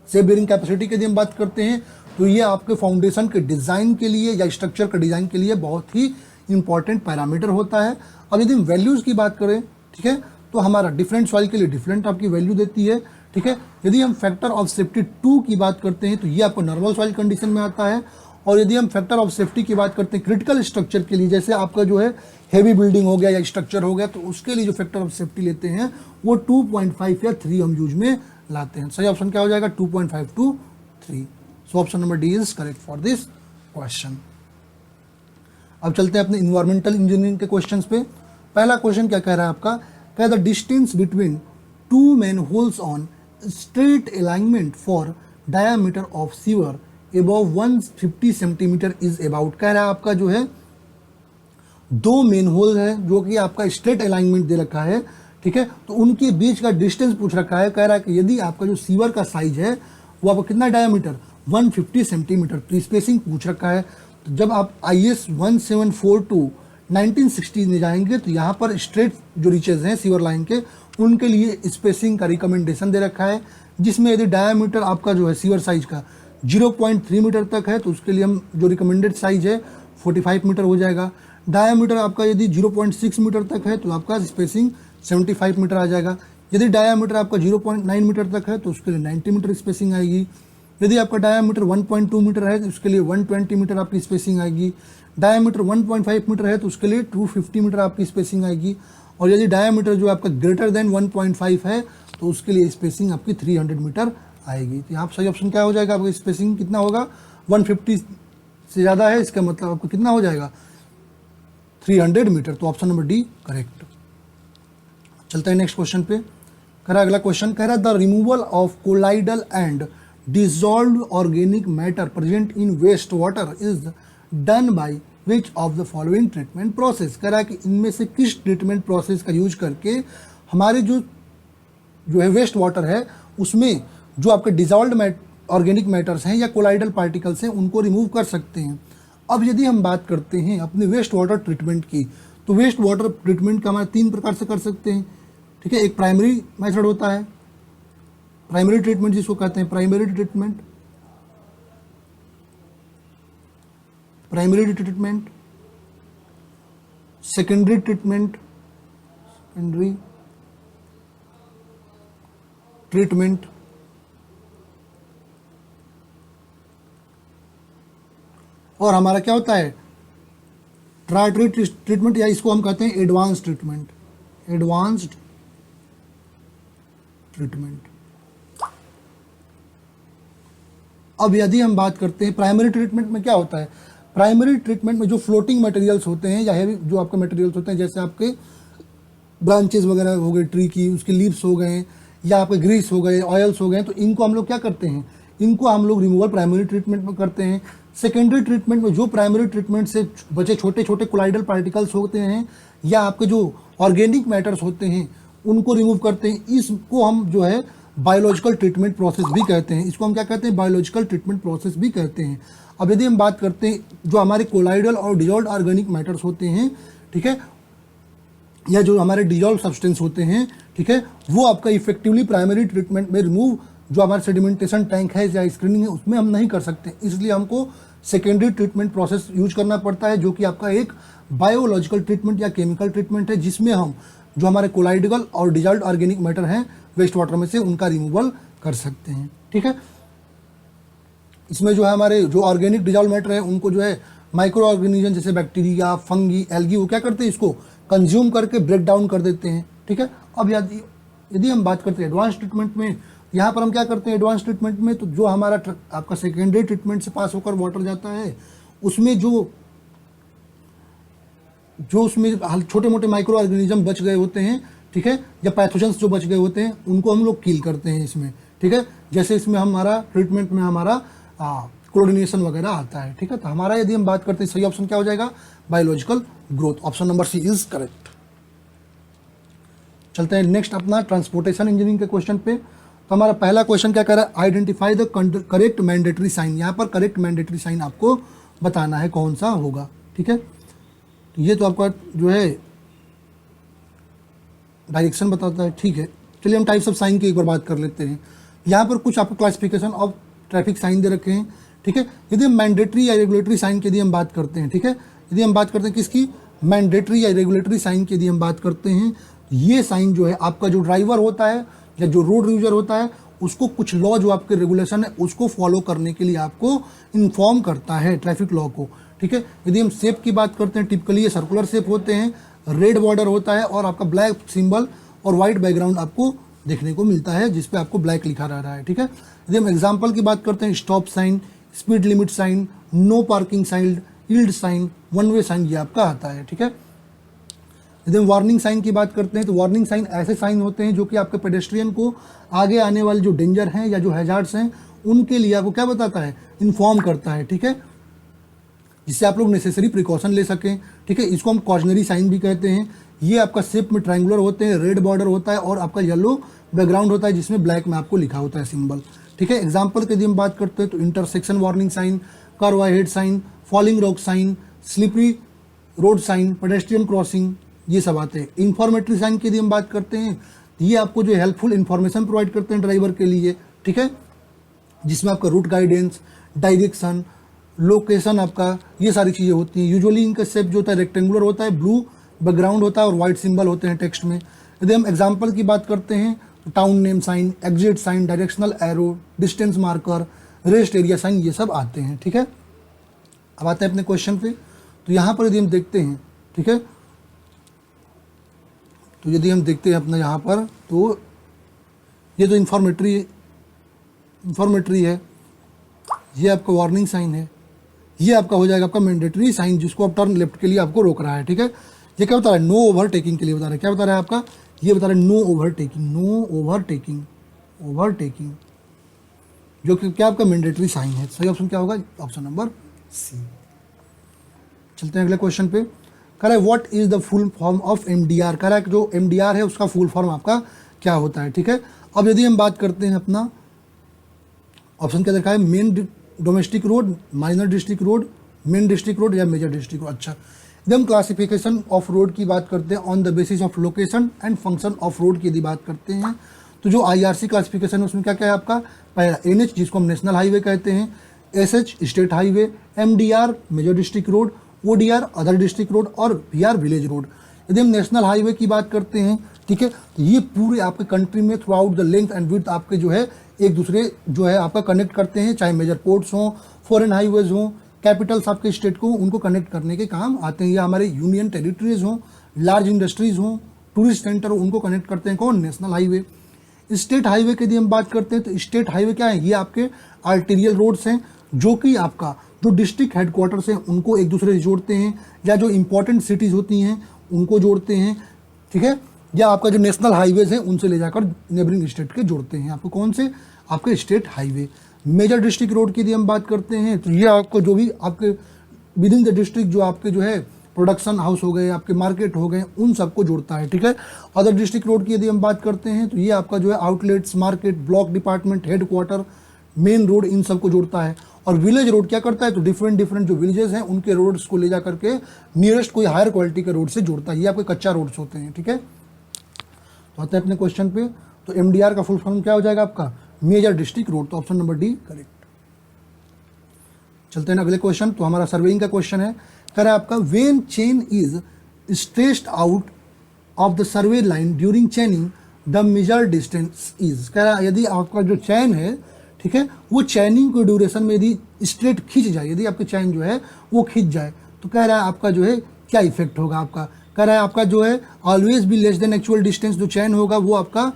सेफ बियरिंग कैपेसिटी की यदि हम बात करते हैं तो ये आपके फाउंडेशन के डिज़ाइन के लिए या स्ट्रक्चर के डिज़ाइन के लिए बहुत ही इंपॉर्टेंट पैरामीटर होता है। अब यदि हम वैल्यूज़ की बात करें, ठीक है, तो हमारा डिफरेंट सॉइल के लिए डिफरेंट आपकी वैल्यू देती है, ठीक है। यदि हम फैक्टर ऑफ सेफ्टी 2 की बात करते हैं तो ये आपको नॉर्मल सॉइल कंडीशन में आता है। और यदि हम फैक्टर ऑफ सेफ्टी की बात करते हैं क्रिटिकल स्ट्रक्चर के लिए, जैसे आपका जो है हेवी बिल्डिंग हो गया या स्ट्रक्चर हो गया, तो उसके लिए जो फैक्टर ऑफ सेफ्टी लेते हैं वो 2.5 या 3 हम यूज में लाते हैं। सही ऑप्शन क्या हो जाएगा 2.5 to 3। So option number D is correct for this question. अब चलते हैं अपने इन्वायरमेंटल इंजीनियरिंग के क्वेश्चंस पे। पहला क्वेश्चन क्या कह रहा है आपका, कह the distance between 2 man holes on straight alignment for diameter of sewer above 150 centimetre is about. कह रहा है आपका जो है 2 मेन होल है जो कि आपका स्ट्रेट अलाइनमेंट दे रखा है, ठीक है, तो उनके बीच का डिस्टेंस पूछ रखा है। कह रहा है कि यदि आपका जो सीवर का साइज है वो आपका कितना डायामीटर 150 सेंटीमीटर, तो स्पेसिंग पूछ रखा है। तो जब आप IS 1742 1960 में जाएंगे तो यहाँ पर स्ट्रेट जो रीचेज हैं सीवर लाइन के उनके लिए स्पेसिंग का रिकमेंडेशन दे रखा है, जिसमें यदि डायामीटर आपका जो है सीवर साइज का 0.3 मीटर तक है तो उसके लिए हम जो रिकमेंडेड साइज है 45 मीटर हो जाएगा। डायामीटर आपका यदि 0.6 मीटर तक है तो आपका स्पेसिंग 75 मीटर आ जाएगा। यदि डायामीटर आपका 0.9 मीटर तक है तो उसके लिए 90 मीटर स्पेसिंग आएगी। यदि आपका डायामीटर 1.2 मीटर है तो उसके लिए 120 मीटर आपकी स्पेसिंग आएगी। डायामीटर 1.5 मीटर है तो उसके लिए 250 मीटर आपकी स्पेसिंग आएगी। और यदि डायामीटर जो आपका ग्रेटर देन 1.5 है तो उसके लिए स्पेसिंग आपकी 300 मीटर आएगी। तो यहाँ पर सही ऑप्शन क्या हो जाएगा, आपका स्पेसिंग कितना होगा, 150 से ज़्यादा है, इसका मतलब आपको कितना हो जाएगा, 300 मीटर। तो ऑप्शन नंबर डी करेक्ट। चलते हैं नेक्स्ट क्वेश्चन पे। कह रहा अगला क्वेश्चन कह रहा the removal of colloidal and dissolved organic matter present in waste water is done by which of the following treatment process. कह रहा है कि इनमें से किस ट्रीटमेंट प्रोसेस का यूज करके हमारे जो है वेस्ट वाटर है उसमें जो आपके डिसॉल्व्ड ऑर्गेनिक मैटर्स हैं या कोलाइडल पार्टिकल्स हैं उनको रिमूव कर सकते हैं। अब यदि हम बात करते हैं अपने वेस्ट वाटर ट्रीटमेंट की, तो वेस्ट वाटर ट्रीटमेंट का हमारे 3 प्रकार से कर सकते हैं, ठीक है। एक प्राइमरी मेथड होता है, प्राइमरी ट्रीटमेंट जिसको कहते हैं primary treatment, primary treatment, secondary treatment, secondary treatment, और हमारा क्या होता है टर्शियरी ट्रीटमेंट, या इसको हम कहते हैं एडवांस ट्रीटमेंट, एडवांस्ड ट्रीटमेंट। अब यदि हम बात करते हैं प्राइमरी ट्रीटमेंट में क्या होता है, प्राइमरी ट्रीटमेंट में जो फ्लोटिंग मटेरियल्स होते हैं या हेवी जो आपके मटेरियल्स होते हैं, जैसे आपके ब्रांचेस वगैरह हो गए ट्री की, उसके लीव्स हो गए या आपके ग्रीस हो गए, ऑयल्स हो गए, तो इनको हम लोग क्या करते हैं, इनको हम लोग रिमूवल प्राइमरी ट्रीटमेंट में करते हैं। सेकेंडरी ट्रीटमेंट में जो प्राइमरी ट्रीटमेंट से बचे छोटे छोटे कोलाइडल पार्टिकल्स होते हैं या आपके जो ऑर्गेनिक मैटर्स होते हैं उनको रिमूव करते हैं, इसको हम जो है बायोलॉजिकल ट्रीटमेंट प्रोसेस भी कहते हैं। इसको हम क्या कहते हैं, बायोलॉजिकल ट्रीटमेंट प्रोसेस भी कहते हैं। अब यदि हम बात करते हैं जो हमारे कोलाइडल और डिजॉल्व्ड ऑर्गेनिक मैटर्स होते हैं, ठीक है, या जो हमारे डिजॉल्व सब्सटेंस होते हैं, ठीक है, वो आपका इफेक्टिवली प्राइमरी ट्रीटमेंट में रिमूव जो हमारा सेडिमेंटेशन टैंक है या स्क्रीनिंग है उसमें हम नहीं कर सकते, इसलिए हमको सेकेंडरी ट्रीटमेंट प्रोसेस यूज करना पड़ता है, जो कि आपका एक बायोलॉजिकल ट्रीटमेंट या केमिकल ट्रीटमेंट है, जिसमें हम जो हमारे कोलाइडल और डिजॉल्व्ड ऑर्गेनिक मैटर हैं वेस्ट वाटर में से उनका रिमूवल कर सकते हैं, ठीक है। इसमें जो है हमारे जो ऑर्गेनिक डिजॉल्व मैटर है उनको जो है माइक्रो ऑर्गेनिज्म जैसे बैक्टीरिया, फंगी, एल्गी, वो क्या करते हैं, इसको कंज्यूम करके ब्रेक डाउन कर देते हैं, ठीक है। अब यदि हम बात करते हैं एडवांस ट्रीटमेंट में, यहाँ पर हम क्या करते हैं एडवांस ट्रीटमेंट में, तो जो हमारा आपका सेकेंडरी ट्रीटमेंट से पास होकर वाटर जाता है उसमें जो उसमें छोटे मोटे माइक्रो ऑर्गेनिज्म बच गए होते हैं, ठीक है, या पैथोजेंस जो बच गए होते हैं उनको हम लोग किल करते हैं इसमें, ठीक है। जैसे इसमें हमारा ट्रीटमेंट में हमारा क्लोरिनेशन वगैरह आता है, ठीक है। तो हमारा यदि हम बात करते हैं सही ऑप्शन क्या हो जाएगा, biological growth, option number C is correct. चलते हैं नेक्स्ट अपना ट्रांसपोर्टेशन इंजीनियरिंग के क्वेश्चन पे। तो हमारा पहला क्वेश्चन क्या कर रहा है, identify the correct mandatory sign. यहाँ पर करेक्ट मैंडेटरी साइन आपको बताना है कौन सा होगा, ठीक है। तो ये तो आपका जो है डायरेक्शन बताता है, ठीक है। चलिए हम टाइप्स ऑफ साइन की एक बार बात कर लेते हैं। यहाँ पर कुछ आपको क्लासिफिकेशन ऑफ ट्रैफिक साइन दे रखे हैं, ठीक है। यदि हम मैंडेटरी या रेगुलेटरी साइन की यदि हम बात करते हैं, ठीक है, यदि हम बात करते हैं किसकी, मैंडेटरी या रेगुलेटरी साइन की यदि हम बात करते हैं, ये साइन जो है आपका जो ड्राइवर होता है या जो रोड यूजर होता है उसको कुछ लॉ जो आपके रेगुलेशन है उसको फॉलो करने के लिए आपको इन्फॉर्म करता है, ट्रैफिक लॉ को, ठीक है। यदि हम शेप की बात करते हैं, टिपिकली ये सर्कुलर शेप होते हैं, रेड बॉर्डर होता है और आपका ब्लैक सिंबल और वाइट बैकग्राउंड आपको देखने को मिलता है जिसपे आपको ब्लैक लिखा रह रहा है, ठीक है। यदि हम एग्जाम्पल की बात करते हैं, stop sign, speed limit sign, no parking sign, yield sign, one way sign, ये आपका आता है, ठीक है। यदि हम वार्निंग साइन की बात करते हैं तो वार्निंग साइन ऐसे साइन होते हैं जो कि आपके पेडेस्ट्रियन को आगे आने वाले जो डेंजर हैं या जो हैजार्ड्स हैं उनके लिए आपको क्या बताता है, इन्फॉर्म करता है, ठीक है, जिससे आप लोग नेसेसरी प्रिकॉशन ले सकें, ठीक है। इसको हम कॉशनरी साइन भी कहते हैं। ये आपका शेप में ट्रायंगुलर होते हैं, रेड बॉर्डर होता है और आपका येलो बैकग्राउंड होता है जिसमें ब्लैक में आपको लिखा होता है सिंबल, ठीक है। एग्जाम्पल के यदि हम बात करते हैं तो intersection warning sign, curve head sign, falling rock sign, slippery road sign, pedestrian crossing, ये सब आते हैं। इंफॉर्मेटरी साइन की यदि हम बात करते हैं तो ये आपको जो हेल्पफुल इन्फॉर्मेशन प्रोवाइड करते हैं ड्राइवर के लिए, ठीक है, जिसमें आपका रूट गाइडेंस, डायरेक्शन, लोकेशन, आपका ये सारी चीज़ें होती हैं। यूजुअली इनका शेप जो होता है रेक्टेंगुलर होता है, ब्लू बैकग्राउंड होता है और वाइट सिंबल होते हैं टेक्स्ट में। यदि हम एग्जाम्पल की बात करते हैं तो town name sign, exit sign, directional arrow, distance marker, rest area sign, ये सब आते हैं, ठीक है। अब आते हैं अपने क्वेश्चन पे। तो यहाँ पर यदि हम देखते हैं, ठीक है, तो यदि हम देखते हैं अपना यहाँ पर, तो ये तो इंफॉर्मेटरी है, ये आपका वार्निंग साइन है, ये आपका हो जाएगा आपका मैंडेटरी साइन जिसको आप टर्न लेफ्ट के लिए आपको रोक रहा है, ठीक है। ये क्या बता रहा है, नो ओवरटेकिंग के लिए बता रहा है, क्या बता रहा है आपका, ये बता रहा है नो ओवरटेकिंग जो कि क्या आपका मैंडेटरी साइन है। सही ऑप्शन क्या होगा, ऑप्शन नंबर सी। चलते हैं अगले क्वेश्चन पे। कह रहा है what is the full form of MDR, कह रहा है कि जो एमडीआर है उसका फुल फॉर्म आपका क्या होता है, ठीक है। अब यदि हम बात करते हैं अपना ऑप्शन क्या देखा है, main domestic road, minor district road, main district road या मेजर डिस्ट्रिक्ट रोड। अच्छा, यदि हम क्लासिफिकेशन ऑफ रोड की बात करते हैं on the basis of location and function of road की यदि बात करते हैं, तो जो आईआरसी क्लासिफिकेशन है उसमें क्या क्या है आपका, पहला एनएच जिसको हम नेशनल हाईवे कहते हैं, SH state highway, MDR major district road, ODR other district road और वीआर विलेज रोड। यदि हम नेशनल हाईवे की बात करते हैं, ठीक है, तो ये पूरे आपके कंट्री में through out the length and width आपके जो है एक दूसरे जो है आपका कनेक्ट करते हैं, चाहे मेजर पोर्ट्स हों, फॉरेन हाईवेज हों, कैपिटल्स आपके स्टेट को उनको कनेक्ट करने के काम आते हैं, या हमारे यूनियन टेरिटरीज हों, लार्ज इंडस्ट्रीज हों, टूरिस्ट सेंटर हो, उनको कनेक्ट करते हैं कौन, नेशनल हाईवे। स्टेट हाईवे की यदि हम बात करते हैं तो स्टेट हाईवे क्या है, ये आपके आर्टेरियल रोड्स हैं जो कि आपका जो डिस्ट्रिक्ट हेडक्वार्टर्स हैं उनको एक दूसरे से जोड़ते हैं, या जो इंपॉर्टेंट सिटीज़ होती हैं उनको जोड़ते हैं, ठीक है, या आपका जो नेशनल हाईवेज हैं उनसे ले जाकर नेबरिंग स्टेट के जोड़ते हैं। आपको कौन से, आपके state highway. Major district road की यदि हम बात करते हैं तो ये आपको जो भी आपके विद इन द डिस्ट्रिक्ट जो आपके जो है प्रोडक्शन हाउस हो गए, आपके मार्केट हो गए, उन सबको जोड़ता है, ठीक है। अदर डिस्ट्रिक्ट रोड की यदि हम बात करते हैं तो ये आपका जो है outlets, market, block department, headquarter, main road, इन सबको जोड़ता है। और विलेज रोड क्या करता है, तो डिफरेंट जो विलेजेस हैं उनके रोड्स को ले जा करके नियरेस्ट कोई हायर क्वालिटी के रोड से जोड़ता है। ये आपके कच्चा रोड्स होते हैं, ठीक है। तो आते हैं अपने क्वेश्चन पे। तो एमडीआर का फुल फॉर्म क्या हो जाएगा आपका, मेजर डिस्ट्रिक्ट रोड। तो ऑप्शन नंबर डी करेक्ट। चलते हैं अगले क्वेश्चन। तो हमारा सर्वेइंग का क्वेश्चन है, कह रहा है आपका when chain is stretched out of the survey line during चेनिंग the major distance is. कह रहा है यदि आपका जो चैन है, ठीक है, वो चैनिंग के ड्यूरेशन में यदि स्ट्रेट खींच जाए, यदि आपकी चैन जो है वो खींच जाए, तो कह रहा है आपका जो है क्या इफेक्ट होगा आपका। कह रहा है आपका जो है ऑलवेज भी लेस देन एक्चुअल डिस्टेंस, जो चैन होगा वो आपका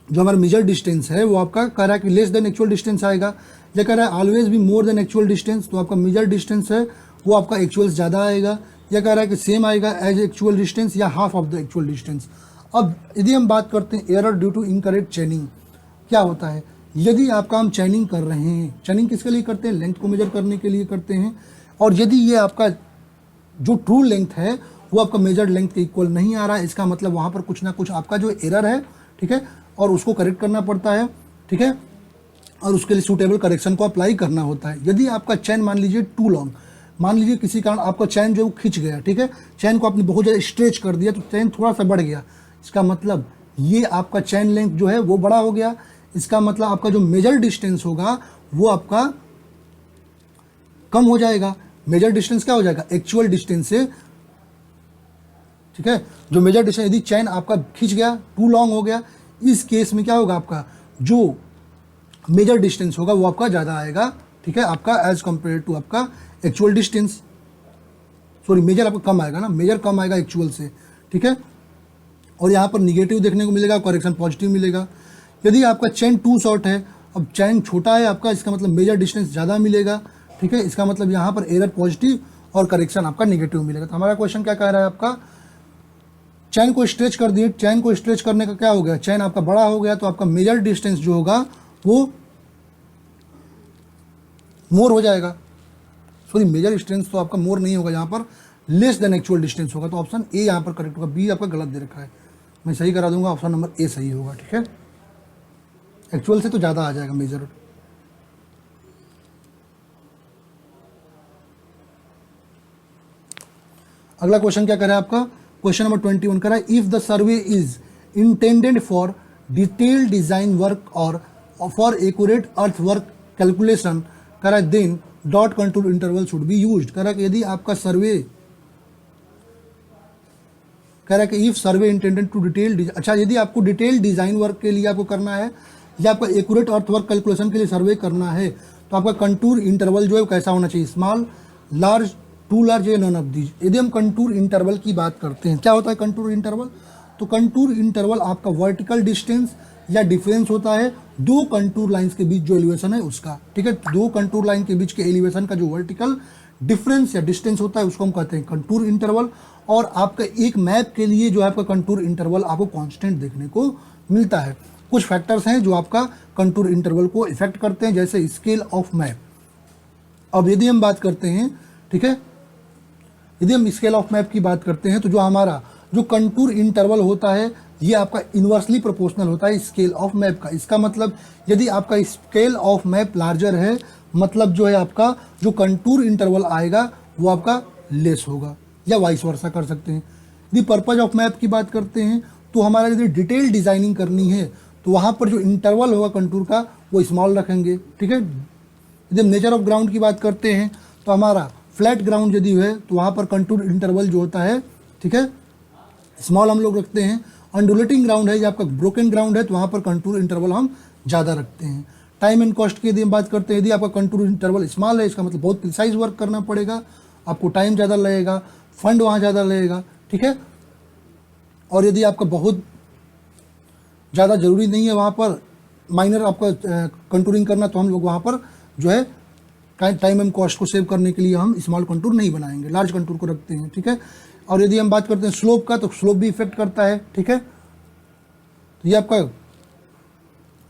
जो हमारा मेजर डिस्टेंस है वो आपका कह रहा है कि लेस देन एक्चुअल डिस्टेंस आएगा। या कह रहा है ऑलवेज भी मोर देन एक्चुअल डिस्टेंस, तो आपका मेजर डिस्टेंस है वो आपका एक्चुअल ज़्यादा आएगा। या कह रहा है कि सेम आएगा एज एक्चुअल डिस्टेंस या half of the actual distance. अब यदि हम बात करते हैं error due to incorrect chaining, क्या होता है, यदि आपका हम चैनिंग कर रहे हैं, चैनिंग किसके लिए करते हैं, लेंथ को मेजर करने के लिए करते हैं, और यदि ये आपका जो ट्रू लेंथ है वो आपका मेजर लेंथ के इक्वल नहीं आ रहा है, इसका मतलब वहाँ पर कुछ ना कुछ आपका जो एरर है, ठीक है, और उसको करेक्ट करना पड़ता है, ठीक है, और उसके लिए सूटेबल करेक्शन को अप्लाई करना होता है। यदि आपका चैन मान लीजिए टू लॉन्ग, मान लीजिए किसी कारण आपका चैन जो है वो खिंच गया, ठीक है, चैन को आपने बहुत ज़्यादा स्ट्रेच कर दिया तो चैन थोड़ा सा बढ़ गया, इसका मतलब ये आपका चैन लेंथ जो है वो बड़ा हो गया। इसका मतलब आपका जो मेजर डिस्टेंस होगा वो आपका कम हो जाएगा। मेजर डिस्टेंस क्या हो जाएगा, एक्चुअल डिस्टेंस से, ठीक है, जो मेजर डिस्टेंस यदि चैन आपका खिंच गया, टू लॉन्ग हो गया, इस केस में क्या होगा आपका जो मेजर डिस्टेंस होगा वो आपका ज़्यादा आएगा, ठीक है, आपका एज कंपेयर टू आपका एक्चुअल डिस्टेंस, सॉरी मेजर आपका कम आएगा ना, मेजर कम आएगा एक्चुअल से, ठीक है। और यहाँ पर निगेटिव देखने को मिलेगा, करेक्शन पॉजिटिव मिलेगा। यदि आपका चैन टू शॉर्ट है, अब चैन छोटा है आपका, इसका मतलब मेजर डिस्टेंस ज़्यादा मिलेगा, ठीक है, इसका मतलब यहाँ पर एरर पॉजिटिव और करेक्शन आपका नेगेटिव मिलेगा। तो हमारा क्वेश्चन क्या कह रहा है आपका, चैन को स्ट्रेच कर दिए, चैन को स्ट्रेच करने का क्या हो गया, चैन आपका बड़ा हो गया, तो आपका मेजर डिस्टेंस जो होगा वो मोर हो जाएगा। सॉरी मेजर डिस्टेंस तो आपका मोर नहीं होगा, यहाँ पर लेस देन एक्चुअल डिस्टेंस होगा। तो ऑप्शन ए यहाँ पर करेक्ट होगा, बी आपका गलत दे रखा है, मैं सही करा दूंगा, ऑप्शन नंबर ए सही होगा, ठीक है, एक्चुअल से तो ज़्यादा आ जाएगा मेजर। अगला क्वेश्चन क्या कर रहा है आपका, क्वेश्चन नंबर 21 कर रहा है, if the survey is intended for detail design work और for accurate earth work calculation, कर रहा है then dot control interval should be used. कह रहा है कि यदि आपका सर्वे, कह रहा है कि if survey intended to detail, अच्छा यदि आपको डिटेल डिजाइन वर्क के लिए आपको करना है या आपका एक्यूरेट अर्थ वर्क कैलकुलेशन के लिए सर्वे करना है, तो आपका कंटूर इंटरवल जो है कैसा होना चाहिए, स्मॉल, लार्ज, टू लार्ज या नॉन ऑफ दीज। यदि हम कंटूर इंटरवल की बात करते हैं, क्या होता है कंटूर इंटरवल, तो कंटूर इंटरवल आपका वर्टिकल डिस्टेंस या डिफरेंस होता है दो कंटूर लाइंस के बीच जो एलिवेशन है उसका, ठीक है। दो कंटूर लाइन के बीच के एलिवेशन का जो वर्टिकल डिफरेंस या डिस्टेंस होता है उसको हम कहते हैं कंटूर इंटरवल। और आपका एक मैप के लिए जो है आपका कंटूर इंटरवल आपको कांस्टेंट देखने को मिलता है। कुछ फैक्टर्स हैं जो आपका कंटूर इंटरवल को इफेक्ट करते हैं, जैसे स्केल ऑफ मैप। अब यदि हम बात करते हैं, ठीक है, यदि हम स्केल ऑफ मैप की बात करते हैं तो जो हमारा जो कंटूर इंटरवल होता है ये आपका इन्वर्सली प्रोपोर्शनल होता है स्केल ऑफ मैप का। इसका मतलब यदि आपका स्केल ऑफ मैप लार्जर है, मतलब जो है आपका जो कंटूर इंटरवल आएगा वो आपका लेस होगा, या वाइस वर्सा कर सकते हैं। यदि पर्पज ऑफ मैप की बात करते हैं तो हमारा यदि डिटेल डिजाइनिंग करनी है तो वहाँ पर जो इंटरवल होगा कंटूर का वो स्मॉल रखेंगे, ठीक है। यदि हम नेचर ऑफ ग्राउंड की बात करते हैं तो हमारा फ्लैट ग्राउंड यदि है तो वहाँ पर कंटूर इंटरवल जो होता है, ठीक है, स्मॉल हम लोग रखते हैं। अंडुलेटिंग ग्राउंड है या आपका ब्रोकन ग्राउंड है तो वहाँ पर कंटूर इंटरवल हम ज़्यादा रखते हैं। टाइम एंड कॉस्ट की यदि हम बात करते हैं, यदि आपका कंटूर इंटरवल स्मॉल है इसका मतलब बहुत प्रिसाइज वर्क करना पड़ेगा, आपको टाइम ज़्यादा लगेगा, फंड वहाँ ज़्यादा लगेगा, ठीक है। और यदि आपका बहुत ज़्यादा ज़रूरी नहीं है वहाँ पर माइनर आपका कंटूरिंग करना, तो हम लोग वहाँ पर जो है टाइम एंड कॉस्ट को सेव करने के लिए हम स्मॉल कंटूर नहीं बनाएंगे, लार्ज कंटूर को रखते हैं, ठीक है। और यदि हम बात करते हैं स्लोप का तो स्लोप भी इफेक्ट करता है, ठीक है। तो ये आपका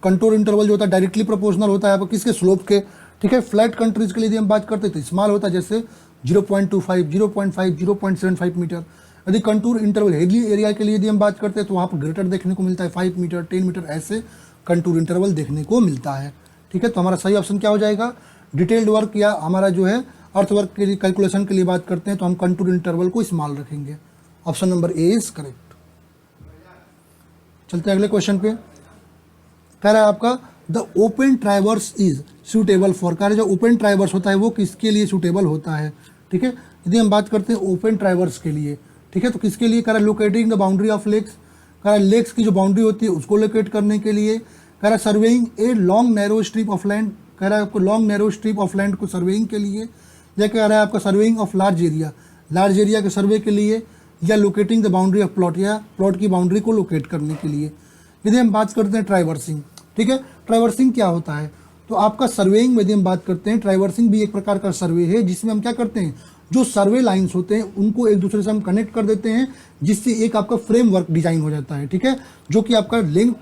कंटूर इंटरवल जो होता है डायरेक्टली प्रोपोर्शनल होता है आपको किसके, स्लोप के, ठीक है। फ्लैट कंट्रीज के लिए यदि हम बात करते हैं तो स्मॉल होता है, जैसे 0.25, 0.5, 0.75 मीटर। यदि कंटूर इंटरवल हेवी एरिया के लिए यदि हम बात करते हैं तो वहाँ पर ग्रेटर देखने को मिलता है, 5 मीटर, 10 मीटर ऐसे कंटूर इंटरवल देखने को मिलता है, ठीक है। तो हमारा सही ऑप्शन क्या हो जाएगा, डिटेल्ड वर्क या हमारा जो है अर्थ वर्क के लिए कैलकुलेशन के लिए बात करते हैं तो हम कंटूर इंटरवल को स्मॉल रखेंगे। Option number A is correct. चलते हैं अगले क्वेश्चन पे। कह रहा है आपका the open traverse is suitable for, कह रहा है जो ओपन ट्राइवर्स होता है वो किसके लिए सूटेबल होता है, ठीक है। यदि हम बात करते हैं ओपन ट्राइवर्स के लिए, ठीक है, तो किसके लिए, कह रहा है locating the boundary of lakes, कह रहा है लेक्स की जो बाउंड्री होती है उसको लोकेट करने के लिए, कह रहा है surveying a long narrow strip of land, कह रहा है आपको long narrow strip of land को सर्वेइंग के लिए, या कह रहा है आपका सर्वेइंग ऑफ लार्ज एरिया के सर्वे के लिए, या locating the boundary of plot, या प्लॉट की बाउंड्री को लोकेट करने के लिए। यदि हम बात करते हैं ट्राइवर्सिंग, ठीक है, ट्राइवर्सिंग क्या होता है, तो आपका सर्वेइंग में यदि हम बात करते हैं, ट्राइवर्सिंग भी एक प्रकार का सर्वे है जिसमें हम क्या करते हैं, जो सर्वे लाइंस होते हैं उनको एक दूसरे से हम कनेक्ट कर देते हैं, जिससे एक आपका फ्रेमवर्क डिजाइन हो जाता है, ठीक है, जो कि आपका लेंथ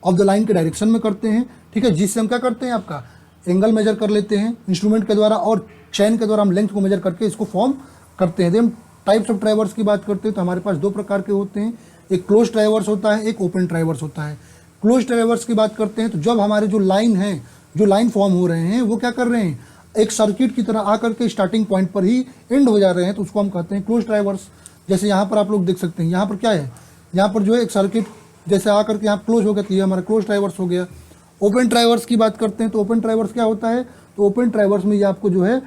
ऑफ द लाइन के डायरेक्शन में करते हैं, ठीक है, जिससे हम क्या करते हैं, आपका एंगल मेजर कर लेते हैं इंस्ट्रूमेंट के द्वारा, और चैन के द्वारा हम लेंथ को मेजर करके इसको फॉर्म करते हैं। हम टाइप्स ऑफ ट्राइवर्स की बात करते हैं तो हमारे पास दो प्रकार के होते हैं, एक क्लोज ट्राइवर्स होता है, एक ओपन ट्राइवर्स होता है। क्लोज ट्राइवर्स की बात करते हैं तो जब हमारे जो लाइन है, जो लाइन फॉर्म हो रहे हैं वो क्या कर रहे हैं, एक सर्किट की तरह आकर के स्टार्टिंग पॉइंट पर ही एंड हो जा रहे हैं, तो उसको हम कहते हैं क्लोज ट्राइवर्स। जैसे यहाँ पर आप लोग देख सकते हैं, यहाँ पर क्या है, यहाँ पर जो है एक सर्किट जैसे आकर के यहाँ क्लोज हो गया तो ये हमारा क्लोज ट्राइवर्स हो गया। ओपन ट्राइवर्स की बात करते हैं तो ओपन ट्राइवर्स क्या होता है, तो ओपन ट्राइवर्स में ये आपको जो है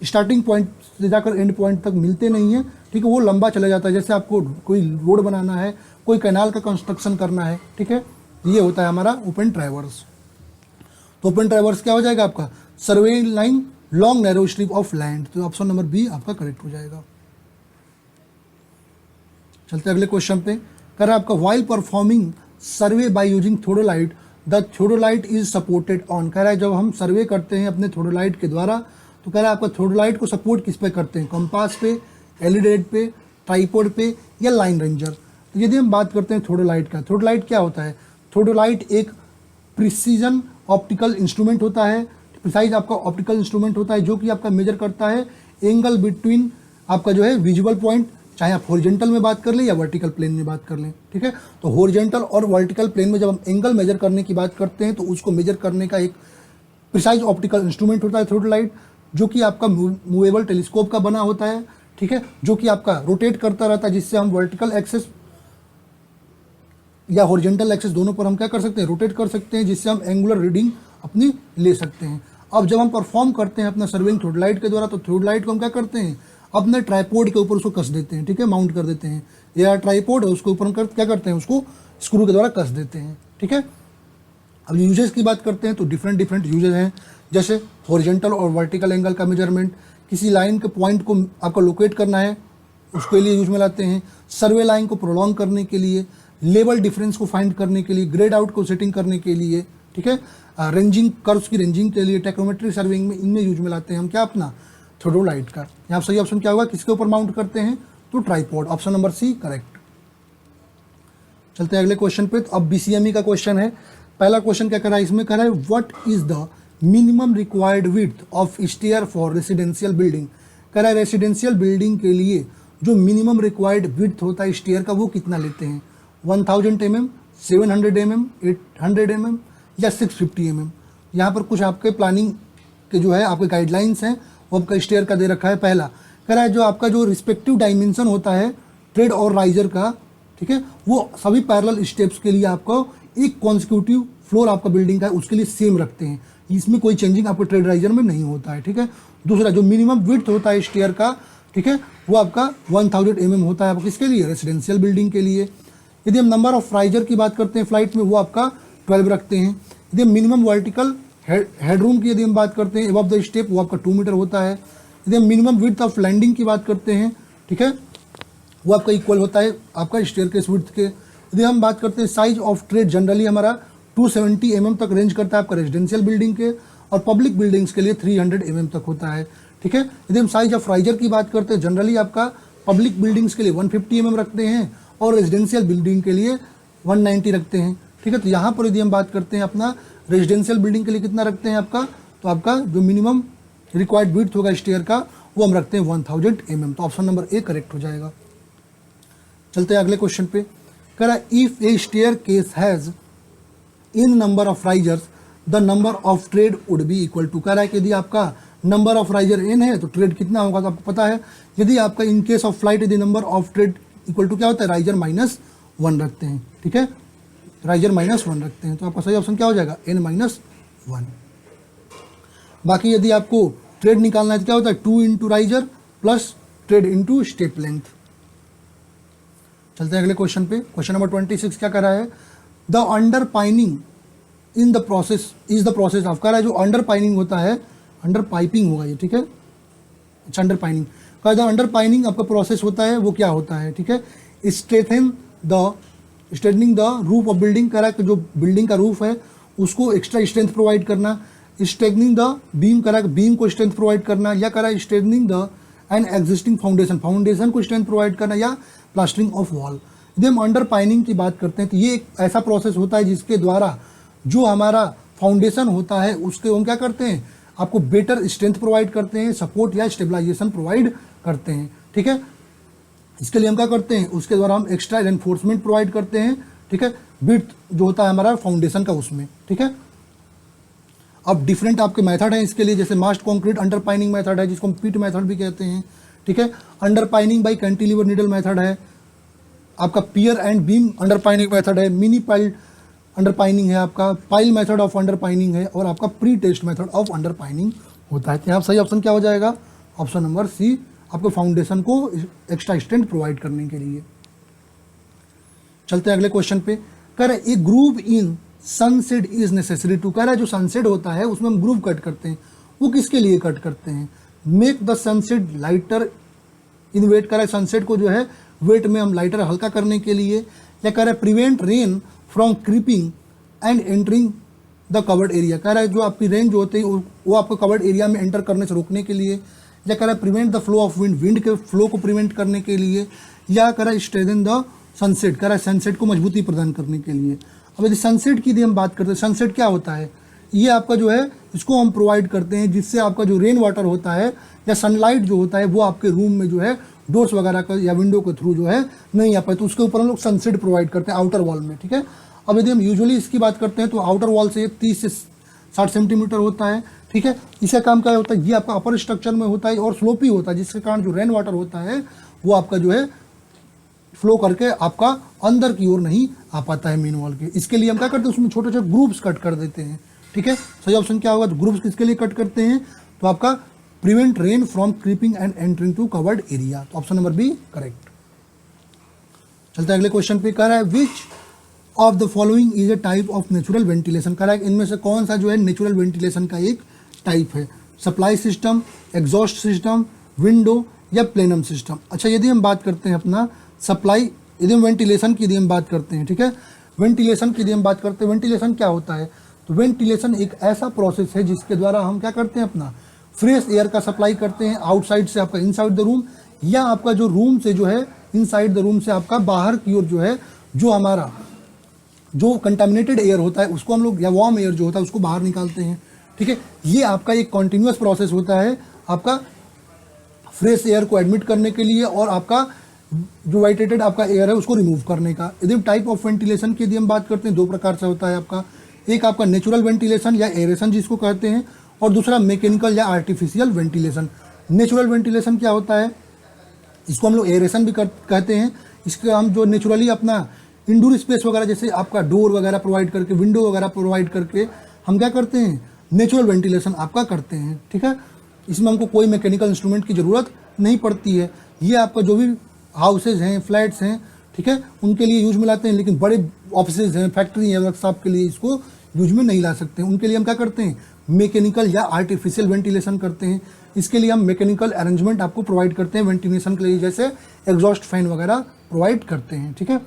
स्टार्टिंग पॉइंट से जाकर एंड पॉइंट तक मिलते नहीं है, ठीक है, वो लंबा चला जाता है। जैसे आपको कोई रोड बनाना है, कोई कैनाल का कंस्ट्रक्शन करना है, ठीक है, ये होता है हमारा ओपन ट्राइवर्स। तो ओपन ट्राइवर्स क्या हो जाएगा आपका, सर्वे line long narrow strip of land, तो ऑप्शन नंबर बी आपका करेक्ट हो जाएगा। चलते अगले क्वेश्चन पे। कह रहा है आपका while performing survey by using theodolite the theodolite is supported on, कह रहा है जब हम सर्वे करते हैं अपने थोडोलाइट के द्वारा तो कह रहा है आपका थोडोलाइट को सपोर्ट किस पे करते हैं, कंपास पे, एलिडेट पे, ट्राइपॉड पे, या लाइन रेंजर। तो यदि हम बात करते हैं थोडोलाइट का, थोडोलाइट क्या होता है, थोडोलाइट एक प्रिसीजन ऑप्टिकल इंस्ट्रूमेंट होता है, प्रिसाइज आपका ऑप्टिकल इंस्ट्रूमेंट होता है जो कि आपका मेजर करता है एंगल बिटवीन आपका जो है विजुअल पॉइंट, चाहे आप हॉरिजेंटल में बात कर लें या वर्टिकल प्लेन में बात कर लें, ठीक है। तो हॉरिजेंटल और वर्टिकल प्लेन में जब हम एंगल मेजर करने की बात करते हैं तो उसको मेजर करने का एक प्रिसाइज ऑप्टिकल इंस्ट्रूमेंट होता है थोडोलाइट, जो कि आपका मूवेबल टेलीस्कोप का बना होता है, ठीक है, जो कि आपका रोटेट करता रहता है, जिससे हम वर्टिकल एक्सेस या हॉरिजेंटल एक्सेस दोनों पर हम क्या कर सकते हैं, रोटेट कर सकते हैं, जिससे हम एंगुलर रीडिंग अपनी ले सकते हैं। अब जब हम परफॉर्म करते हैं अपना सर्वेइंग थोडोलाइट के द्वारा तो थोडोलाइट को हम क्या करते हैं, अपने ट्राइपॉड के ऊपर उसको कस देते हैं, ठीक है, माउंट कर देते हैं, या ट्राइपॉड है उसके ऊपर हम क्या करते हैं, उसको स्क्रू के द्वारा कस देते हैं, ठीक है। अब यूजेस की बात करते हैं तो डिफरेंट यूजेस हैं, जैसे हॉरिजेंटल और वर्टिकल एंगल का मेजरमेंट, किसी लाइन के पॉइंट को आपको लोकेट करना है उसके लिए यूज में लाते हैं, सर्वे लाइन को प्रोलॉन्ग करने के लिए, लेवल डिफरेंस को फाइंड करने के लिए, ग्रेड आउट को सेटिंग करने के लिए, ठीक है, रेंजिंग कर्व्स की रेंजिंग के लिए, टेक्नोमेट्री सर्विंग में इनमें यूज में लाते हैं हम क्या अपना थ्योडोलाइट का। यहाँ सही ऑप्शन क्या होगा, किसके ऊपर माउंट करते हैं, तो tripod, option number C correct. चलते हैं अगले क्वेश्चन पे। तो अब बीसीएमई का क्वेश्चन है। पहला क्वेश्चन क्या कर रहा है, इसमें कह रहा है what is the minimum required width of stair for residential building. कह रहा है रेसिडेंशियल बिल्डिंग के लिए जो मिनिमम रिक्वायर्ड विड्थ होता है स्टेयर का वो कितना लेते हैं, 1000 mm, 700 mm, 800 mm या 650 mm। यहाँ पर कुछ आपके प्लानिंग के जो है आपके गाइडलाइंस हैं वो आपका स्टेयर का दे रखा है। पहला कह रहा है जो आपका जो रिस्पेक्टिव डायमेंशन होता है ट्रेड और राइजर का, ठीक है, वो सभी पैरेलल स्टेप्स के लिए आपको एक कॉन्सिक्यूटिव फ्लोर आपका बिल्डिंग का है उसके लिए सेम रखते हैं, इसमें कोई चेंजिंग आपको ट्रेड राइजर में नहीं होता है, ठीक है। दूसरा जो मिनिमम विड्थ होता है स्टेयर का, ठीक है, वो आपका 1000 mm होता है आपको किसके लिए, रेसिडेंशियल बिल्डिंग के लिए। यदि हम नंबर ऑफ राइजर की बात करते हैं फ्लाइट में, वो आपका 12 रखते हैं। यदि हम मिनिमम वर्टिकल हेडरूम की यदि हम बात करते हैं अबव द स्टेप, वो आपका 2 मीटर होता है। यदि हम मिनिमम विड्थ ऑफ लैंडिंग की बात करते हैं, ठीक है, वो आपका इक्वल होता है आपका स्टेयरकेस विड्थ के। यदि हम बात करते हैं साइज ऑफ ट्रेड, जनरली हमारा 270 mm तक रेंज करता है आपका रेजिडेंशियल बिल्डिंग के, और पब्लिक बिल्डिंग्स के लिए 300 mm तक होता है, ठीक है। यदि हम साइज ऑफ राइजर की बात करते हैं, जनरली आपका पब्लिक बिल्डिंग्स के लिए 150 mm रखते हैं और रेजिडेंशियल बिल्डिंग के लिए 190 रखते हैं, ठीक है। तो यहाँ पर यदि हम बात करते हैं अपना रेजिडेंशियल बिल्डिंग के लिए कितना रखते हैं आपका, तो आपका जो मिनिमम रिक्वायर्ड विड्थ होगा स्टेयर का वो हम रखते हैं 1000 mm। तो ऑप्शन नंबर ए करेक्ट हो जाएगा। चलते हैं अगले क्वेश्चन पे। कह रहा है if a staircase has in number of risers the number of tread would be equal to. कह रहा है कि यदि आपका नंबर ऑफ राइजर n है तो ट्रेड कितना होगा, तो आपको पता है यदि आपका इन केस ऑफ फ्लाइट यदि number of tread equal to क्या होता है, राइजर -1 रखते हैं, ठीक है, राइजर -1 रखते हैं, तो आपका सही ऑप्शन क्या हो जाएगा, n-1। बाकी यदि आपको ट्रेड निकालना है तो क्या होता है 2 into riser plus trade into step length. चलते हैं अगले क्वेश्चन पे। क्वेश्चन नंबर 26 क्या कर रहा है, the under pining in the process is the process of. कह रहा है जो अंडर पाइनिंग होता है, अंडर पाइपिंग होगा ये, ठीक है, अच्छा अंडर पाइनिंग का जो अंडर पाइनिंग आपका प्रोसेस होता है वो क्या होता है, ठीक है, strengthening the roof of building. कह रहा है कि जो बिल्डिंग का रूफ है उसको एक्स्ट्रा स्ट्रेंथ प्रोवाइड करना, स्ट्रेथनिंग द बीम, कह रहा है बीम को स्ट्रेंथ प्रोवाइड करना, या कह रहा है strengthening the an existing foundation, foundation को स्ट्रेंथ प्रोवाइड करना, या प्लास्टरिंग ऑफ वॉल। यदि हम अंडर पाइनिंग की बात करते हैं तो ये एक ऐसा प्रोसेस होता है जिसके द्वारा जो हमारा फाउंडेशन होता है उसके हम क्या करते हैं, आपको बेटर स्ट्रेंथ प्रोवाइड करते हैं, सपोर्ट या स्टेबलाइजेशन प्रोवाइड करते हैं, ठीक है। इसके लिए हम क्या करते हैं, उसके द्वारा हम एक्स्ट्रा रेनफोर्समेंट प्रोवाइड करते हैं, ठीक है, विड्थ जो होता है हमारा फाउंडेशन का उसमें, ठीक है। अब डिफरेंट आपके मेथड हैं इसके लिए, जैसे मास्ट कॉन्क्रीट अंडर पाइनिंग मेथड है जिसको हम पीट मेथड भी कहते हैं, ठीक है। Underpinning by cantilever needle method है, आपका pier and beam underpinning method है, मिनी पाइल अंडर पाइनिंग है, आपका pile method of underpinning है, और आपका pre test method of underpinning होता है। तो यहाँ सही ऑप्शन क्या हो जाएगा, ऑप्शन नंबर सी, आपको फाउंडेशन को एक्स्ट्रा स्ट्रेंथ प्रोवाइड करने के लिए। चलते हैं अगले क्वेश्चन पे। कह रहे a groove in sunshade is necessary to. कह रहा है जो सनसेड होता है उसमें हम ग्रूव कट करते हैं, वो किसके लिए कट करते हैं, make the sunshade lighter in weight. कह रहा है सनसेट को जो है वेट में हम लाइटर हल्का करने के लिए, या कह रहा है prevent rain from creeping and entering the covered area. कह रहा है जो आपकी रेन जो होती है वो आपको कवर्ड एरिया में एंटर करने से रोकने के लिए, या कह रहा है prevent the flow of wind, wind के फ्लो को प्रिवेंट करने के लिए, या कह रहा है स्ट्रेंथन द सनसेट, कह रहा है सनसेट को मजबूती प्रदान करने के लिए। अब यदि सनसेट की यदि हम बात करते हैं, सनसेट क्या होता है, ये आपका जो है इसको हम प्रोवाइड करते हैं जिससे आपका जो रेन वाटर होता है या सनलाइट जो होता है वो आपके रूम में जो है डोर्स वगैरह का या विंडो के थ्रू जो है नहीं आ पाए, तो उसके ऊपर हम लोग सनसेट प्रोवाइड करते हैं आउटर वॉल में, ठीक है। अब यदि हम यूजुअली इसकी बात करते हैं तो आउटर वॉल से 30 से 60 सेंटीमीटर होता है, ठीक है। इसका काम क्या होता है, ये आपका अपर स्ट्रक्चर में होता है और स्लोपी होता है, जिसके कारण जो रेन वाटर होता है वो आपका जो है फ्लो करके आपका अंदर की ओर नहीं आ पाता है मेन वॉल के। इसके लिए हम क्या करते हैं, उसमें छोटे छोटे ग्रुप्स कट कर देते हैं, ठीक है। सही ऑप्शन क्या होगा, तो ग्रुप्स किसके लिए कट करते हैं, तो आपका prevent rain from creeping and entering to covered area. तो ऑप्शन नंबर बी करेक्ट। चलते हैं अगले क्वेश्चन पे। कह रहा है which of the following is a type of natural ventilation. कह रहा है इनमें से कौन सा जो है नेचुरल वेंटिलेशन का एक टाइप है, supply system, exhaust system, window या प्लेनम सिस्टम। अच्छा, यदि हम बात करते हैं अपना सप्लाई, यदि हम वेंटिलेशन की यदि हम बात करते हैं, ठीक है, वेंटिलेशन की यदि हम बात करते हैं, वेंटिलेशन क्या होता है? तो वेंटिलेशन एक ऐसा प्रोसेस है जिसके द्वारा हम क्या करते हैं, अपना फ्रेश एयर का सप्लाई करते हैं आउटसाइड से आपका इनसाइड द रूम, या आपका जो रूम से जो है इनसाइड द रूम से आपका बाहर की ओर जो है जो हमारा जो कंटामिनेटेड एयर होता है उसको हम लोग, या वार्म एयर जो होता है उसको बाहर निकालते हैं। ठीक है, ये आपका एक कॉन्टिन्यूस प्रोसेस होता है आपका फ्रेश एयर को एडमिट करने के लिए और आपका जो वाइटेटेड आपका एयर है उसको रिमूव करने का। यदि टाइप ऑफ वेंटिलेशन की यदि हम बात करते हैं, दो प्रकार से होता है आपका, एक आपका नेचुरल वेंटिलेशन या एरेशन जिसको कहते हैं, और दूसरा मैकेनिकल या आर्टिफिशियल वेंटिलेशन। नेचुरल वेंटिलेशन क्या होता है, इसको हम लोग एरेशन भी कहते हैं। इसके हम जो नेचुरली अपना इंडोर स्पेस वगैरह जैसे आपका डोर वगैरह प्रोवाइड करके, विंडो वगैरह प्रोवाइड करके हम क्या करते हैं, नेचुरल वेंटिलेशन आपका करते हैं। ठीक है, इसमें हमको कोई मैकेनिकल इंस्ट्रूमेंट की ज़रूरत नहीं पड़ती है। ये आपका जो भी हाउसेज हैं, फ्लैट्स हैं, ठीक है, उनके लिए यूज में लाते हैं, लेकिन बड़े ऑफिसेज हैं, फैक्ट्री हैं, वर्कशॉप के लिए इसको यूज में नहीं ला सकते हैं। उनके लिए हम क्या करते हैं, मैकेनिकल या आर्टिफिशियल वेंटिलेशन करते हैं। इसके लिए हम मैकेनिकल अरेंजमेंट आपको प्रोवाइड करते हैं वेंटिलेशन के लिए, जैसे एग्जॉस्ट फैन वगैरह प्रोवाइड करते हैं। ठीक है,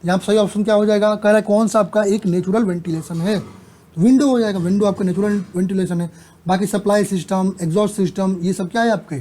यहाँ पर सही ऑप्शन क्या हो जाएगा, कह रहा है कौन सा आपका एक नेचुरल वेंटिलेशन है, तो विंडो हो जाएगा। विंडो आपका नेचुरल वेंटिलेशन है। बाकी सप्लाई सिस्टम, एग्जॉस्ट सिस्टम, ये सब क्या है आपके,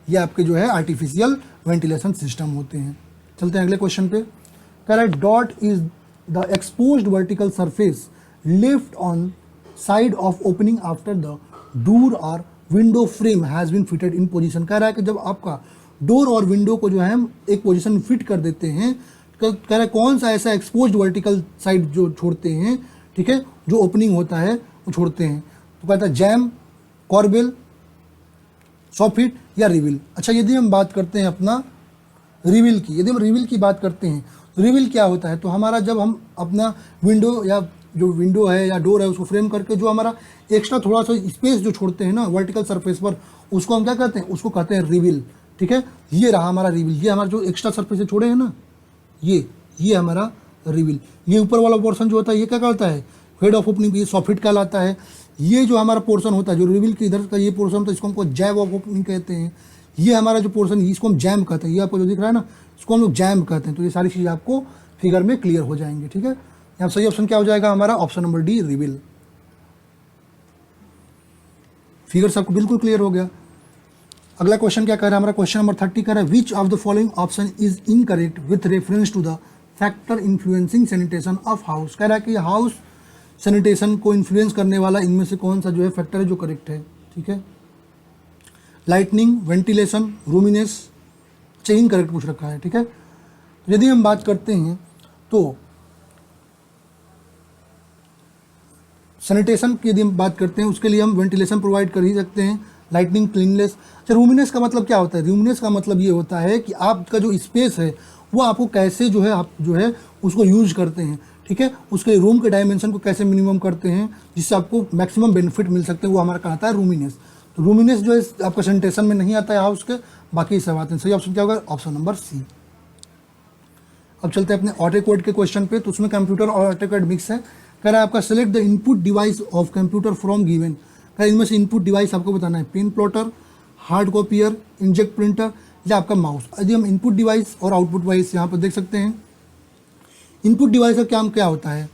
ये आपके जो है आर्टिफिशियल वेंटिलेशन सिस्टम होते हैं। चलते हैं अगले क्वेश्चन पे। कह रहा है dot is the exposed vertical surface left on side of opening after the door और window frame has been fitted in position. कह रहा है कि जब आपका डोर और विंडो को जो है हम एक पोजीशन में फिट कर देते हैं, कह रहा है कौन सा ऐसा एक्सपोज्ड वर्टिकल साइड जो छोड़ते हैं, ठीक है, जो ओपनिंग होता है वो छोड़ते हैं। तो कहता है जैम, कॉर्बेल, सॉफिट या रिविल। अच्छा, यदि हम बात करते हैं अपना रिविल की, यदि हम रिविल की बात करते हैं तो रिविल क्या होता है, तो हमारा जब हम अपना विंडो या जो विंडो है या डोर है उसको फ्रेम करके जो हमारा एक्स्ट्रा थोड़ा सा स्पेस जो छोड़ते हैं ना वर्टिकल सरफेस पर, उसको हम क्या कहते हैं, उसको कहते हैं रिविल। ठीक है, ये रहा हमारा रिविल, ये हमारा जो एक्स्ट्रा सरफेस छोड़े हैं ना, ये हमारा रिविल। ये ऊपर वाला पोर्शन जो होता है ये क्या कहलाता है, हेड ऑफ ओपनिंग, ये सॉफिट कहलाता है। ये जो हमारा पोर्शन होता है जो रिविल के इधर का ये पोर्शन होता है इसको हमको जैब ऑफ ओपनिंग कहते हैं। ये हमारा जो पोर्शन इसको हम जैम कहते हैं, ये आपको जो दिख रहा है ना इसको हम लोग जैम कहते हैं। तो ये सारी चीज़ें आपको फिगर में क्लियर हो जाएंगे। ठीक है, यहाँ सही ऑप्शन क्या हो जाएगा हमारा, ऑप्शन नंबर डी, रिविल। फिगर सबको बिल्कुल क्लियर हो गया। अगला क्वेश्चन क्या कह रहा है हमारा, क्वेश्चन नंबर 30 कह रहा है which of the following option is incorrect with reference to the factor influencing sanitation of house. कह रहा है कि हाउस सैनिटेशन को इन्फ्लुएंस करने वाला इनमें से कौन सा जो है फैक्टर है जो करेक्ट है। ठीक है, लाइटनिंग, वेंटिलेशन, रूमिनेस, चेन करेक्ट पूछ रखा है। ठीक है, यदि हम बात करते हैं तो सैनिटेशन की यदि हम बात करते हैं उसके लिए हम वेंटिलेशन प्रोवाइड कर ही सकते हैं, लाइटनिंग, क्लीननेस। अच्छा, रूमिनेस का मतलब क्या होता है, रूमिनेस का मतलब ये होता है कि आपका जो स्पेस है वो आपको कैसे जो है आप जो है उसको यूज करते हैं। ठीक है, उसके रूम के डायमेंशन को कैसे मिनिमम करते हैं जिससे आपको मैक्सिमम बेनिफिट मिल सकते हैं, वो हमारा कहता है रूमिनेस। तो रूमिनेस जो है आपका सैनिटेशन में नहीं आता है हाउस के, बाकी सब आते हैं। सही ऑप्शन क्या होगा, ऑप्शन नंबर सी। अब चलते हैं अपने ऑटोकैड के क्वेश्चन पे, तो उसमें कंप्यूटर और ऑटोकैड मिक्स है। कह रहा है आपका select the input device of computer from given. कह रहा है इनमें से इनपुट डिवाइस आपको बताना है, pen plotter, hard copier, inkjet printer या आपका माउस। यदि हम इनपुट डिवाइस और आउटपुट डिवाइस यहाँ पर देख सकते हैं, इनपुट डिवाइस का क्या होता है,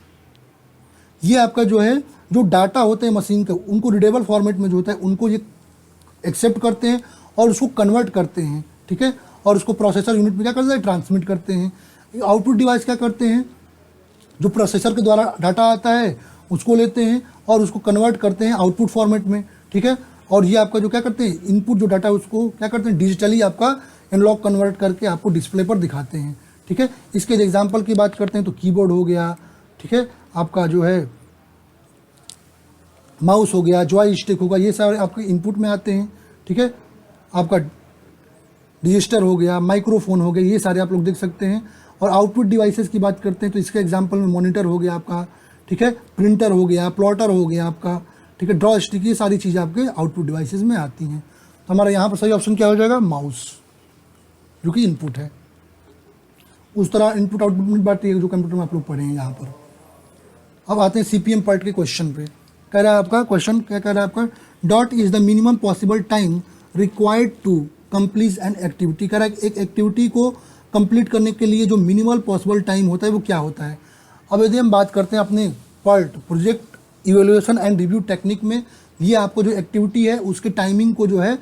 ये आपका जो है जो डाटा होते हैं मशीन के उनको रीडेबल फॉर्मेट में जो होता है उनको ये एक्सेप्ट करते हैं और उसको कन्वर्ट करते हैं। ठीक है, और उसको प्रोसेसर यूनिट में क्या करते हैं, ट्रांसमिट करते हैं। आउटपुट डिवाइस क्या करते हैं, जो प्रोसेसर के द्वारा डाटा आता है उसको लेते हैं और उसको कन्वर्ट करते हैं आउटपुट फॉर्मेट में। ठीक है, और ये आपका जो क्या करते हैं, इनपुट जो डाटा है उसको क्या करते हैं, डिजिटली आपका एनालॉग कन्वर्ट करके आपको डिस्प्ले पर दिखाते हैं। ठीक है, इसके एग्जांपल की बात करते हैं तो कीबोर्ड हो गया, ठीक है, आपका जो है माउस हो गया, जॉय स्टिक होगा, ये सारे आपके इनपुट में आते हैं। ठीक है, आपका रजिस्टर हो गया, माइक्रोफोन हो गया, ये सारे आप लोग देख सकते हैं। और आउटपुट डिवाइसेस की बात करते हैं तो इसके एग्जांपल में मॉनिटर हो गया आपका, ठीक है, प्रिंटर हो गया, प्लॉटर हो गया आपका, ठीक है, ड्रॉ स्टिक, ये सारी चीज़ें आपके आउटपुट डिवाइसेस में आती हैं। तो हमारा यहाँ पर सही ऑप्शन क्या हो जाएगा, माउस, जो कि इनपुट है। उस तरह इनपुट आउटपुट में बात है जो कंप्यूटर में आप लोग पढ़े हैं यहाँ पर। अब आते हैं सीपीएम पार्ट के क्वेश्चन पे। कह रहा है आपका क्वेश्चन क्या कह रहा है आपका, dot is the minimum possible time required to complete an activity. कह रहा है एक एक्टिविटी को कंप्लीट करने के लिए जो मिनिमल पॉसिबल टाइम होता है वो क्या होता है। अब यदि हम बात करते हैं अपने PERT project evaluation and review technique में, ये आपको जो एक्टिविटी है उसके टाइमिंग को जो है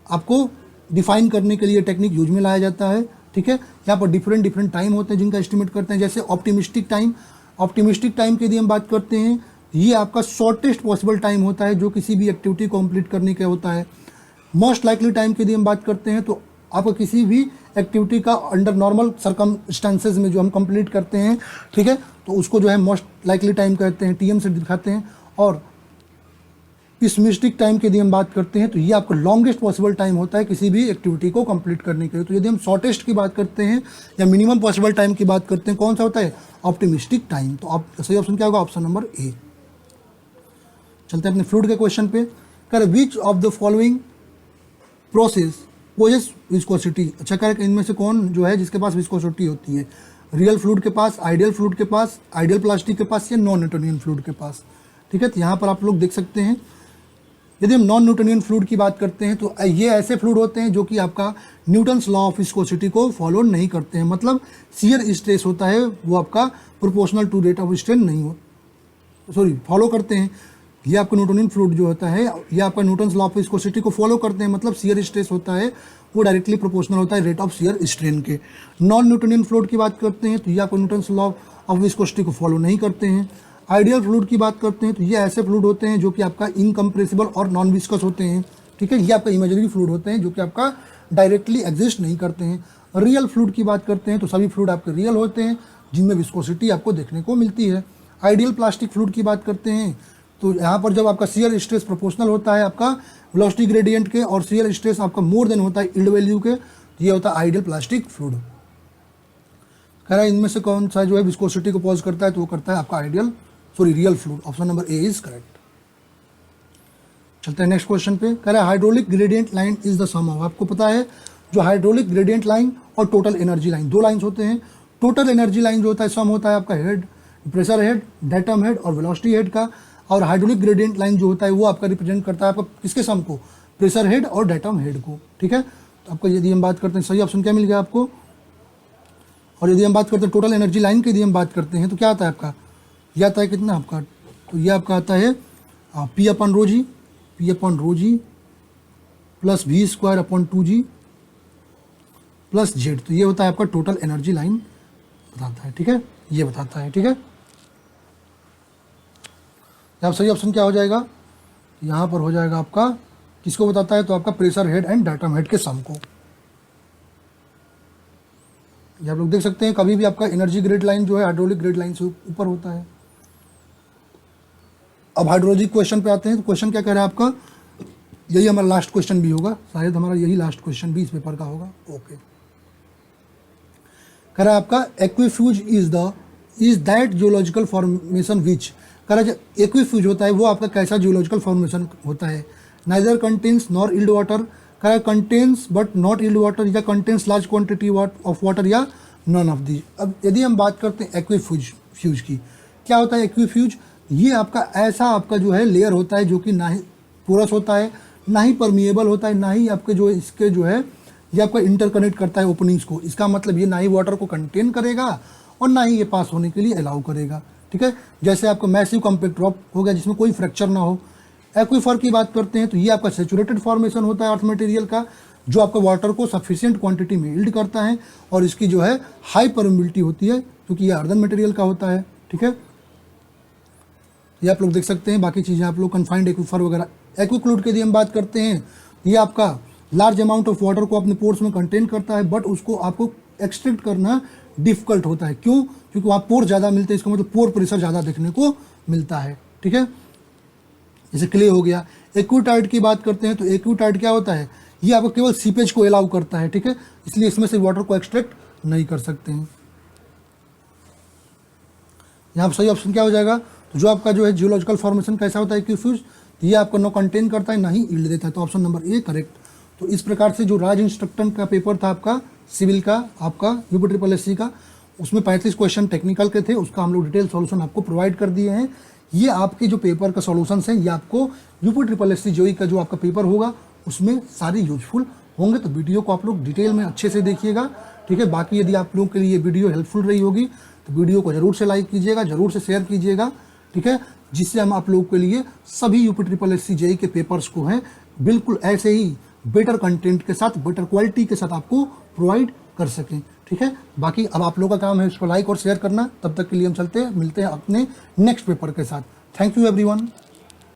आपको डिफाइन करने के लिए टेक्निक यूज में लाया जाता है। ठीक है, यहाँ पर डिफरेंट टाइम होते हैं जिनका एस्टिमेट करते हैं। जैसे ऑप्टिमिस्टिक टाइम की यदि हम बात करते हैं, ये आपका शॉर्टेस्ट पॉसिबल टाइम होता है जो किसी भी एक्टिविटी को कंप्लीट करने का होता है। मोस्ट लाइकली टाइम की यदि हम बात करते हैं तो आपको किसी भी एक्टिविटी का अंडर नॉर्मल सर्कमस्टांसेस में जो हम कंप्लीट करते हैं, ठीक है, तो उसको जो है मोस्ट लाइकली टाइम कहते हैं, TM से दिखाते हैं। और पेसिमिस्टिक टाइम की यदि हम बात करते हैं तो ये आपका लॉन्गेस्ट पॉसिबल टाइम होता है किसी भी एक्टिविटी को कंप्लीट करने के लिए। तो यदि हम शॉर्टेस्ट की बात करते हैं या मिनिमम पॉसिबल टाइम की बात करते हैं, कौन सा होता है, ऑप्टिमिस्टिक टाइम। तो आप सही ऑप्शन क्या होगा, ऑप्शन नंबर ए। चलते हैं अपने फ्लूइड के क्वेश्चन पे। कर which of the following process possess viscosity. अच्छा, करेक्ट, इनमें से कौन जो है जिसके पास विस्कोसिटी होती है, रियल फ्लूइड के पास, आइडियल फ्लूइड के पास, आइडियल प्लास्टिक के पास या नॉन न्यूटोनियन फ्लूइड के पास। ठीक है, तो यहाँ पर आप लोग देख सकते हैं यदि हम नॉन न्यूटोनियन फ्लूइड की बात करते हैं तो ये ऐसे फ्लूइड होते हैं जो कि आपका न्यूटन्स लॉ ऑफ विस्कोसिटी को फॉलो नहीं करते हैं। मतलब शियर स्ट्रेस होता है वो आपका proportional to rate of strain नहीं हो, फॉलो करते हैं। ये आपका न्यूटोनियन फ्लूइड जो होता है ये आपका न्यूटन्स लॉ ऑफ विस्कोसिटी को फॉलो करते हैं। मतलब शियर स्ट्रेस होता है वो डायरेक्टली प्रोपोर्शनल होता है रेट ऑफ शियर स्ट्रेन के। नॉन न्यूटोनियन फ्लूइड की बात करते हैं तो ये आपको न्यूटन्स लॉ ऑफ विस्कोसिटी को फॉलो नहीं करते हैं। आइडियल फ्लूइड की बात करते हैं तो ये ऐसे फ्लूइड होते हैं जो कि आपका इनकम्प्रेसिबल और नॉन विस्कस होते हैं। ठीक है, ये आपका इमेजिनरी फ्लूइड होते हैं जो कि आपका डायरेक्टली एग्जिस्ट नहीं करते हैं। रियल फ्लूइड की बात करते हैं तो सभी फ्लूइड आपके रियल होते हैं जिनमें विस्कोसिटी आपको देखने को मिलती है। आइडियल प्लास्टिक फ्लूइड की बात करते हैं तो यहाँ पर जब आपका शियर स्ट्रेस प्रोपोर्शनल होता है आपका वेलोसिटी ग्रेडियंट के और शियर स्ट्रेस आपका मोर देन होता है यील्ड वैल्यू के, ये होता है आइडियल प्लास्टिक फ्लूइड। कह रहा है इनमें से कौन सा जो है विस्कोसिटी को पॉज करता है तो वो करता है आपका real fluid. Option number A is correct. चलते हैं नेक्स्ट क्वेश्चन पे। कह रहा है hydraulic gradient line is the sum of. आपको पता है जो हाइड्रोलिक ग्रेडियंट लाइन और टोटल एनर्जी लाइन, दो लाइन्स होते हैं। टोटल एनर्जी लाइन जो होता है सम होता है आपका head, pressure head, datum head और वेलोसिटी हेड का। और हाइड्रोलिक ग्रेडियंट लाइन जो होता है वो आपका रिप्रेजेंट करता है आपका किसके सम को, प्रेशर हेड और डेटम हेड को। ठीक है, तो आपको यदि हम बात करते हैं सही ऑप्शन क्या मिल गया आपको। और यदि हम बात करते हैं टोटल एनर्जी लाइन की यदि हम बात करते हैं तो क्या आता है आपका, यह आता है कितना आपका, तो ये आपका आता है P अपन रो जी प्लस V²/2G प्लस Z। तो ये होता है आपका टोटल एनर्जी लाइन बताता है। ठीक है, ये बताता है। ठीक है, अब सही ऑप्शन क्या हो जाएगा, यहाँ पर हो जाएगा आपका किसको बताता है, तो आपका pressure head and datum head के सम को। ये आप लोग देख सकते हैं कभी भी आपका एनर्जी ग्रेड लाइन जो है हाइड्रोलिक ग्रेड लाइन से ऊपर होता है। अब हाइड्रोलॉजिक क्वेश्चन पे आते हैं तो क्वेश्चन क्या कह रहा है आपका, यही हमारा लास्ट क्वेश्चन भी होगा, शायद हमारा यही लास्ट क्वेश्चन भी इस पेपर का होगा। ओके, कह रहा है आपका aquifuge is that geological formation which. कह रहा है एक्वीफ्यूज होता है वो आपका कैसा जियोलॉजिकल फॉर्मेशन होता है, neither contains nor yield water. कह रहा है contains but not yield water, या contains large quantity of water, या नॉन ऑफ दी। अब यदि हम बात करते हैं एक्वीफ्यूज की, क्या होता है एक्वीफ्यूज, ये आपका ऐसा आपका जो है लेयर होता है जो कि ना ही पोरस होता है, ना ही परमिएबल होता है, ना ही आपके जो इसके जो है ये आपका इंटरकनेक्ट करता है ओपनिंग्स को। इसका मतलब ये ना ही वाटर को कंटेन करेगा और ना ही ये पास होने के लिए अलाउ करेगा। ठीक है, जैसे आपका मैसिव कॉम्पैक्ट रॉक हो गया जिसमें कोई फ्रैक्चर ना हो। एक्वीफर की बात करते हैं तो ये आपका सेचुरेटेड फॉर्मेशन होता है अर्थ मटेरियल का, जो आपका वाटर को सफिशिएंट क्वांटिटी में यील्ड करता है और इसकी जो है हाई परमिबिलिटी होती है क्योंकि ये अर्दन मटेरियल का होता है। ठीक है, ये आप लोग देख सकते हैं, बाकी चीज़ें आप लोग कन्फाइंड एक्वीफर वगैरह। एक्वीक्लूड की यदि हम बात करते हैं ये आपका लार्ज अमाउंट ऑफ वाटर को अपने पोर्स में कंटेन करता है, बट उसको आपको एक्सट्रैक्ट करना डिफिकल्ट होता है। क्यों, क्योंकि वहाँ पोर ज़्यादा मिलते हैं, इसका मतलब पोर प्रेशर ज़्यादा देखने को मिलता है। ठीक है, जैसे क्ले हो गया। एक्वीटाइड की बात करते हैं तो एक्वीटाइड क्या होता है, ये आपको केवल सीपेज को अलाउ करता है। ठीक है, इसलिए इसमें से वाटर को एक्सट्रैक्ट नहीं कर सकते हैं। यहाँ पर सही ऑप्शन क्या हो जाएगा, तो जो आपका जो है जियोलॉजिकल फॉर्मेशन कैसा होता है एक्वीफ्यूज, ये आपको नो कंटेन करता है ना ही यील्ड देता है। तो ऑप्शन नंबर ए करेक्ट। तो इस प्रकार से जो राज इंस्ट्रक्टर का पेपर था आपका सिविल का, आपका UPSSC का, उसमें 35 क्वेश्चन टेक्निकल के थे, उसका हम लोग डिटेल सॉल्यूशन आपको प्रोवाइड कर दिए हैं। ये आपके जो पेपर का सॉल्यूशंस हैं ये आपको UPSSC JEE का जो आपका पेपर होगा उसमें सारी यूजफुल होंगे तो वीडियो को आप लोग डिटेल में अच्छे से देखिएगा, ठीक है। बाकी यदि आप लोगों के लिए ये वीडियो हेल्पफुल रही होगी तो वीडियो को जरूर से लाइक कीजिएगा, जरूर से शेयर कीजिएगा, ठीक है, जिससे हम आप लोगों के लिए सभी UP triple S C JE के पेपर्स को हैं बिल्कुल ऐसे ही बेटर कंटेंट के साथ, बेटर क्वालिटी के साथ आपको प्रोवाइड कर सकें, ठीक है। बाकी अब आप लोगों का काम है इसको लाइक और शेयर करना। तब तक के लिए हम चलते हैं, मिलते हैं अपने नेक्स्ट पेपर के साथ। Thank you everyone.